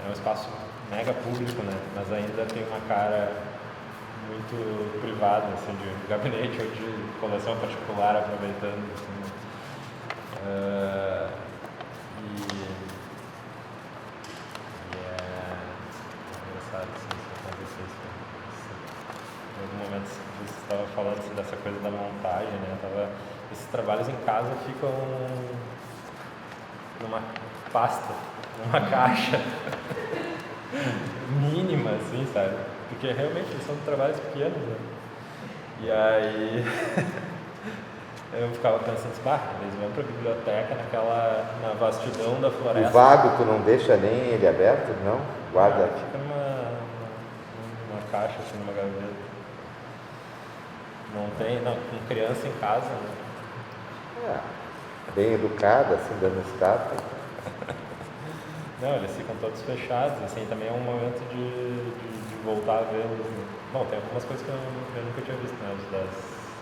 um espaço mega público, né? Mas ainda tem uma cara muito privada, assim, de gabinete ou de coleção particular, aproveitando, assim, né? E é engraçado, assim, se acontecesse. Em algum momento você estava falando assim, dessa coisa da montagem, né? Esses trabalhos em casa ficam numa pasta, numa caixa mínima, assim, sabe? Porque realmente eles são trabalhos pequenos, né? E aí eu ficava pensando assim, eles vão pra biblioteca na vastidão da floresta. O vago tu não deixa nem ele aberto, não? Guarda. Fica numa caixa, assim, numa gaveta. Não tem, com criança em casa, né? Bem educada, assim, dando estátua. Não, eles ficam todos fechados, assim, também é um momento de voltar a vê-los. Né? Bom, tem algumas coisas que eu nunca tinha visto, né?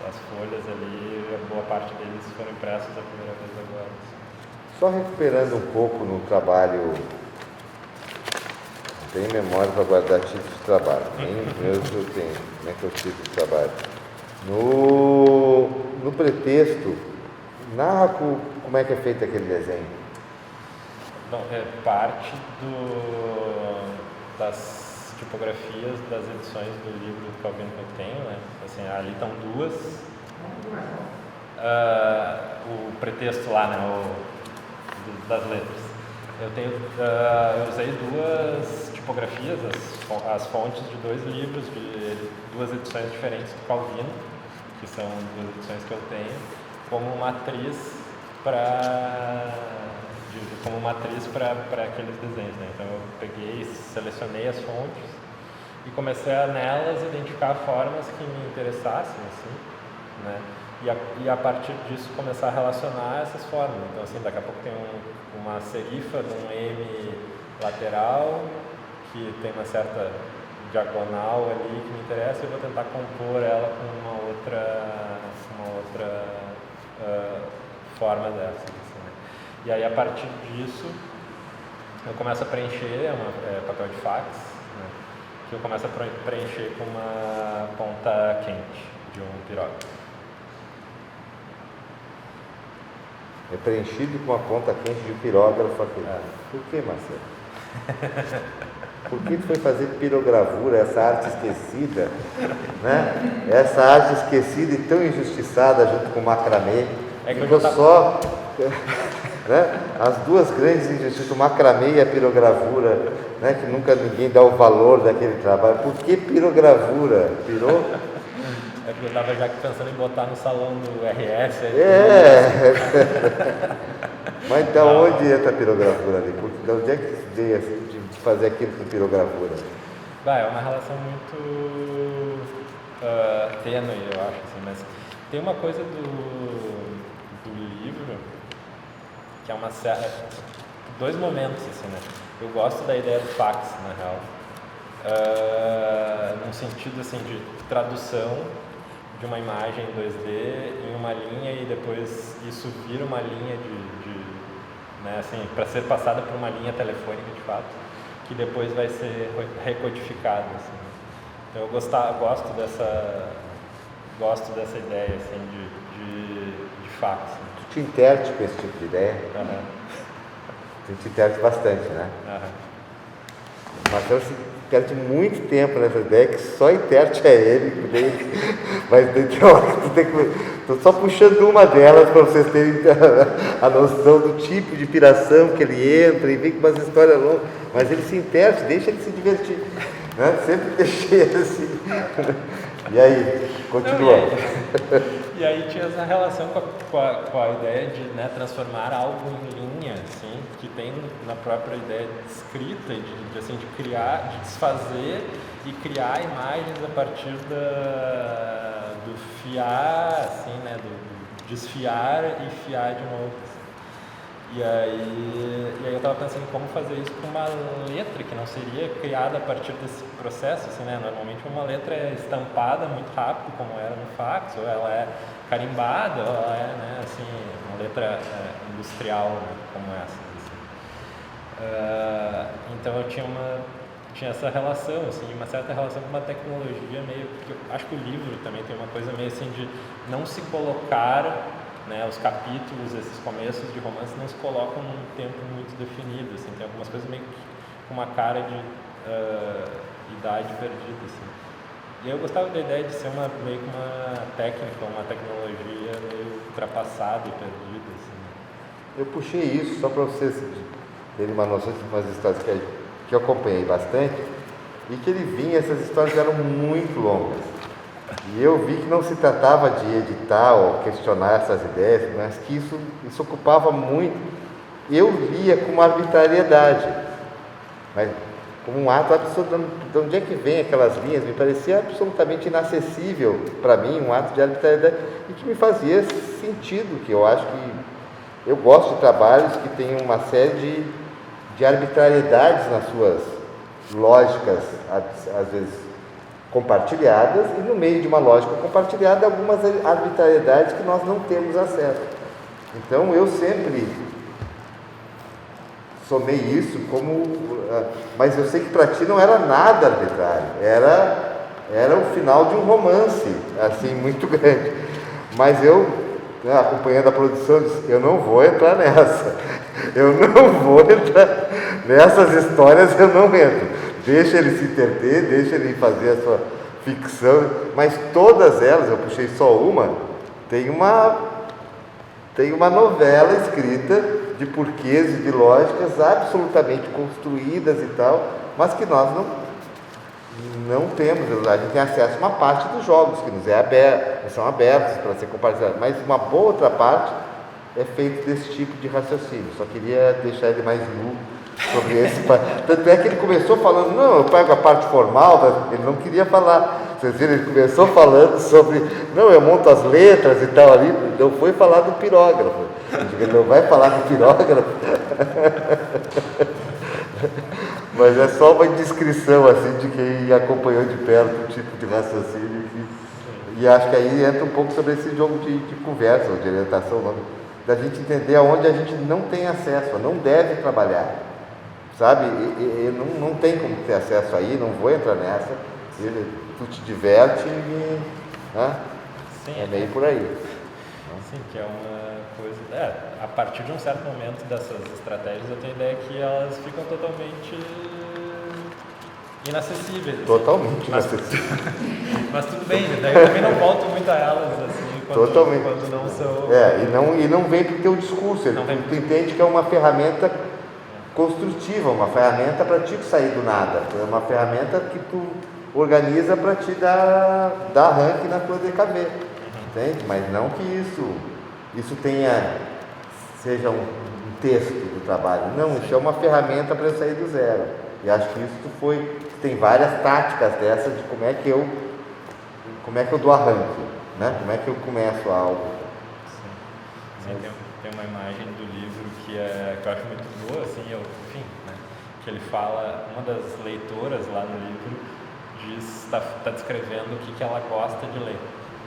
As folhas ali, boa parte deles foram impressos a primeira vez agora. Só recuperando um pouco no trabalho, não tenho memória para guardar título de trabalho, nem meus eu tenho, como é que é o título de trabalho. No pretexto, narra como é que é feito aquele desenho. Bom, é parte das tipografias das edições do livro do Calvino que eu tenho, né? Assim, ali estão duas. O pretexto lá, né? Das letras. Eu usei duas tipografias, as fontes de dois livros, de duas edições diferentes do Calvino, que são duas edições que eu tenho, como matriz para aqueles desenhos, né? Então eu selecionei as fontes e comecei a nelas identificar formas que me interessassem, assim, né? E a partir disso começar a relacionar essas formas. Então, assim, daqui a pouco tem uma serifa de um M lateral que tem uma certa diagonal ali que me interessa, e eu vou tentar compor ela com uma outra forma dessa. Assim, né? E aí, a partir disso, eu começo a preencher, papel de fax, né? Que eu começo a preencher com uma ponta quente de um pirógrafo. É preenchido com uma ponta quente de pirógrafo aqui. Por que, Marcelo? Por que tu foi fazer pirogravura, essa arte esquecida, né? Essa arte esquecida e tão injustiçada junto com o macramê. Ficou só, né? As duas grandes injustiças, o macramê e a pirogravura, né? Que nunca ninguém dá o valor daquele trabalho. Por que pirogravura? É porque eu estava já pensando em botar no salão do RS. Mas de onde entra a pirogravura ali? De onde é que veio assim, de fazer aquilo com pirogravura? É uma relação muito tênue, eu acho, assim, mas tem uma coisa do livro que é dois momentos, assim, né? Eu gosto da ideia do fax, na real, num sentido assim de tradução de uma imagem em 2D em uma linha, e depois isso vira uma linha né, assim, para ser passada por uma linha telefônica de fato, que depois vai ser recodificada, assim. Então eu gosto dessa ideia, assim, de fax, né? Tu te interte com esse tipo de ideia? Tu te interte bastante, né? O Marcelo se interte muito tempo nessa ideia, que só interte é ele, mas tem hora que tu tem que... Estou só puxando uma delas para vocês terem a noção do tipo de piração que ele entra e vem com umas histórias longas, mas ele se interte, deixa ele se divertir, né? Sempre deixei ele assim. E aí, continua. E aí tinha essa relação com a ideia de, né, transformar algo em linha, assim, que tem na própria ideia de escrita, de criar, de desfazer e criar imagens a partir do fiar, assim, né, do desfiar e fiar de novo. Assim. E aí eu estava pensando em como fazer isso com uma letra que não seria criada a partir desse processo, assim, né? Normalmente uma letra é estampada muito rápido, como era no fax, ou ela é carimbada, ou ela é, né, assim, uma letra industrial, né, como essa. Assim. Então eu tinha essa relação, assim, uma certa relação com uma tecnologia meio... Porque eu acho que o livro também tem uma coisa meio assim de não se colocar... Né, os capítulos, esses começos de romance não se colocam num tempo muito definido, assim, tem algumas coisas meio que com uma cara de idade perdida, assim. E eu gostava da ideia de ser meio que uma técnica, uma tecnologia meio ultrapassada e perdida, assim. Eu puxei isso só para vocês terem uma noção de umas histórias que eu acompanhei bastante, e que ele vinha, essas histórias eram muito longas. E eu vi que não se tratava de editar ou questionar essas ideias, mas que isso ocupava muito. Eu via com uma arbitrariedade, mas como um ato absurdo. De onde é que vem aquelas linhas? Me parecia absolutamente inacessível para mim, um ato de arbitrariedade, e que me fazia sentido, que eu acho que eu gosto de trabalhos que têm uma série de arbitrariedades nas suas lógicas, às vezes compartilhadas, e no meio de uma lógica compartilhada, algumas arbitrariedades que nós não temos acesso. Então, eu sempre somei isso como... Mas eu sei que para ti não era nada arbitrário, era o final de um romance, assim, muito grande. Mas eu, acompanhando a produção, disse, eu não vou entrar nessa. Eu não vou entrar nessas histórias, eu não entro. Deixa ele se interter, deixa ele fazer a sua ficção, mas todas elas, eu puxei só uma, tem uma novela escrita de porquês e de lógicas absolutamente construídas e tal, mas que nós não temos. A gente tem acesso a uma parte dos jogos que são abertos para ser compartilhados, mas uma boa outra parte é feita desse tipo de raciocínio. Só queria deixar ele mais nu sobre esse. Tanto é que ele começou falando, não, eu pego a parte formal, ele não queria falar. Vocês viram, ele começou falando sobre, não, eu monto as letras e tal ali, não foi falar do pirógrafo. Ele não vai falar do pirógrafo. Mas é só uma descrição assim de quem acompanhou de perto o tipo de raciocínio. E acho que aí entra um pouco sobre esse jogo de conversa, ou de orientação, da gente entender aonde a gente não tem acesso, não deve trabalhar. Sabe? Não tem como ter acesso aí, não vou entrar nessa. Tu te diverte e. Né? Sim, é meio por aí. Sim, que é uma coisa. A partir de um certo momento dessas estratégias, eu tenho a ideia que elas ficam totalmente inacessíveis. Totalmente inacessíveis. Mas tudo bem, daí eu também não volto muito a elas, assim, quando não são. E não vem pro teu discurso, tu entende que é uma ferramenta construtiva, uma ferramenta para ti sair do nada, é uma ferramenta que tu organiza para te dar arranque na tua DKB, entende? Mas não que isso seja um texto do trabalho, não, isso é uma ferramenta para eu sair do zero, e acho que isso tem várias táticas dessas de como é que eu dou arranque, né? Como é que eu começo algo. Sim, tem uma imagem do livro que eu acho muito boa, assim, enfim, né? Que ele fala, uma das leitoras lá no livro está descrevendo o que ela gosta de ler.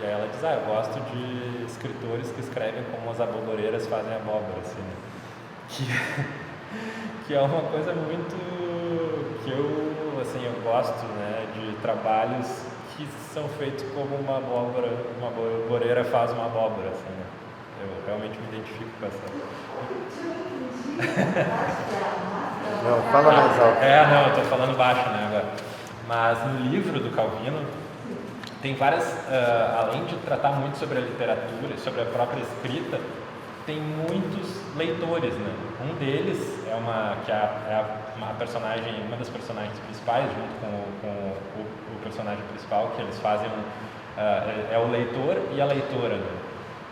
E aí ela diz, eu gosto de escritores que escrevem como as aboboreiras fazem abóbora, assim, né? Que é uma coisa muito que eu gosto, né, de trabalhos que são feitos como uma aboboreira faz uma abóbora, assim, né? Eu realmente me identifico com essa. Não, fala mais alto. Não, eu estou falando baixo, né, agora. Mas no livro do Calvino tem várias, além de tratar muito sobre a literatura, sobre a própria escrita, tem muitos leitores, né? Um deles é uma das personagens principais, junto com o personagem principal, que eles fazem é o leitor e a leitora, né?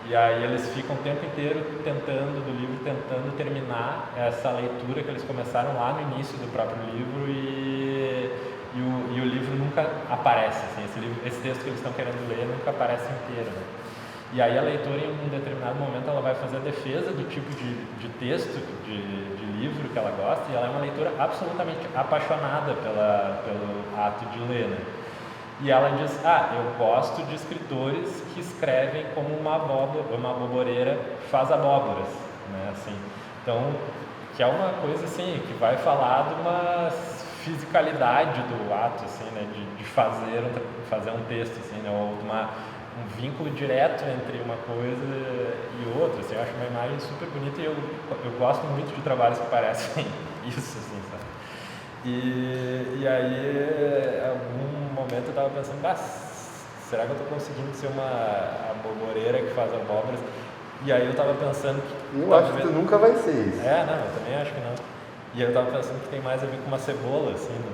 E aí eles ficam o tempo inteiro tentando terminar essa leitura que eles começaram lá no início do próprio livro e o livro nunca aparece, assim, esse texto que eles estão querendo ler nunca aparece inteiro, né? E aí a leitora, em um determinado momento, ela vai fazer a defesa do tipo de texto, de livro que ela gosta, e ela é uma leitora absolutamente apaixonada pelo ato de ler, né? E ela diz, eu gosto de escritores que escrevem como uma aboboreira faz abóboras, né, assim. Então, que é uma coisa, assim, que vai falar de uma fisicalidade do ato, assim, né, de fazer um texto, assim, né, ou de um vínculo direto entre uma coisa e outra, assim. Eu acho uma imagem super bonita e eu gosto muito de trabalhos que parecem isso, assim, sabe? E aí, em algum momento eu estava pensando, será que eu estou conseguindo ser uma aboboreira que faz abóboras? E aí eu estava pensando que... Eu acho que tu nunca vai ser isso. Não, eu também acho que não. E aí eu estava pensando que tem mais a ver com uma cebola, assim, né?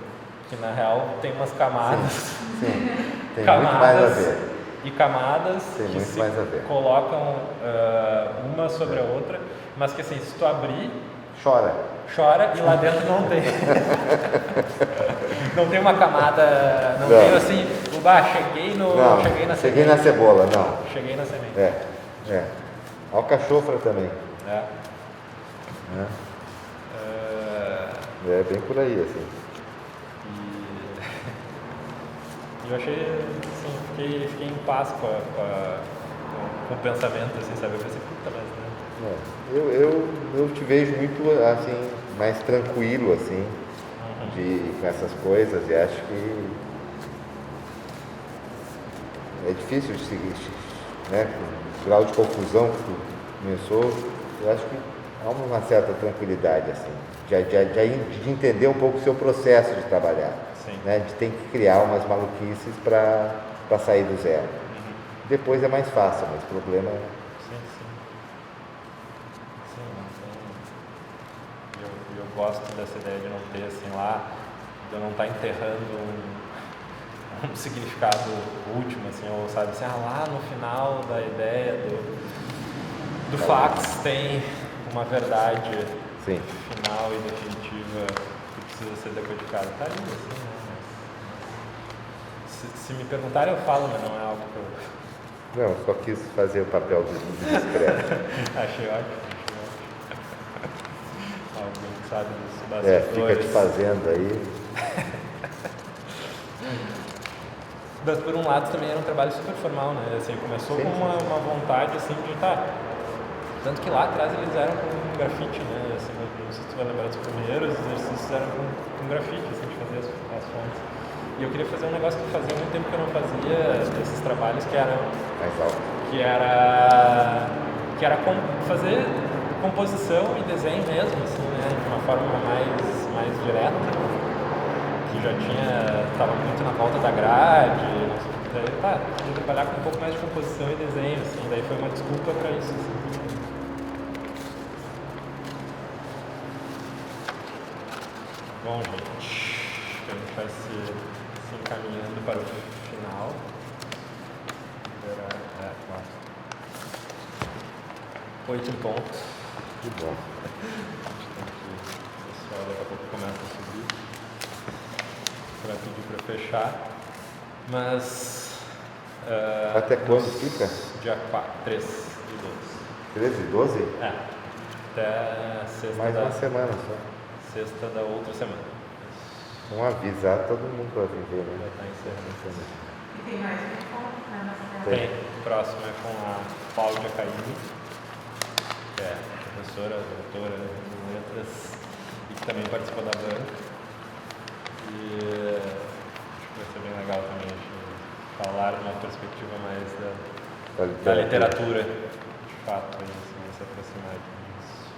Que na real tem umas camadas. Sim. Tem camadas, muito mais a ver. E camadas tem que muito se mais a ver. colocam uma sobre a outra, mas que assim, se tu abrir... Chora e lá dentro não tem. Não tem uma camada, não tem assim, cheguei na cebola, não. Cheguei na semente. Alcachofra também. É bem por aí, assim. E eu achei, assim, fiquei em paz com o pensamento, assim, sabe? Eu pensei, puta, mas, né? Eu te vejo muito, assim, mais tranquilo, assim, com essas coisas, e acho que é difícil de seguir, né, com o grau de confusão que tu começou, eu acho que há uma certa tranquilidade, assim, de entender um pouco o seu processo de trabalhar, né, de ter que criar umas maluquices para sair do zero. Depois é mais fácil, mas o problema é... Eu gosto dessa ideia de não ter, assim, de eu não estar enterrando um significado último, assim, ou sabe, assim, lá no final da ideia do fax tem uma verdade Sim. final e definitiva que precisa ser decodificada. Está ali, assim, né? Se me perguntarem, eu falo, mas não é algo que eu... Não, só quis fazer o papel de discreto. Achei ótimo. Alguém que sabe dos Fica bastidores. te fazendo aí. Mas por um lado também era um trabalho super formal, né? Assim, começou Sim, com uma vontade assim de tanto que lá atrás eles eram com grafite, né? Assim, não sei se tu vai lembrar dos primeiros exercícios eram com grafite, assim, de fazer as fontes. E eu queria fazer um negócio que fazia muito tempo que eu não fazia, esses trabalhos que eram Mais alto. fazer composição e desenho mesmo, assim, né? De uma forma mais direta. Que já estava muito na volta da grade, daí queria trabalhar com um pouco mais de composição e desenho, assim, daí foi uma desculpa para isso. Assim. Bom, gente, a gente vai se encaminhando para o final. Claro. 8 em ponto. Que bom. O pessoal daqui a pouco começa a subir. Vai pedir para fechar, mas... Até quando fica? Dia 3 de 12. 13 e 12? É, até sexta Mais uma semana só. Sexta da outra semana. Vamos avisar todo mundo para viver, Vai né? estar encerrando. E tem mais um encontro, né, Marcelo? Tem. O próximo é com a Cláudia Caymmi, que é professora, doutora em letras e que também participou da banca. E acho que vai ser bem legal também a gente falar de uma perspectiva mais da literatura, de fato, assim, se aproximar disso.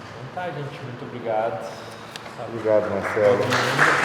Então tá, gente, muito obrigado. Obrigado, Marcelo. Todo mundo.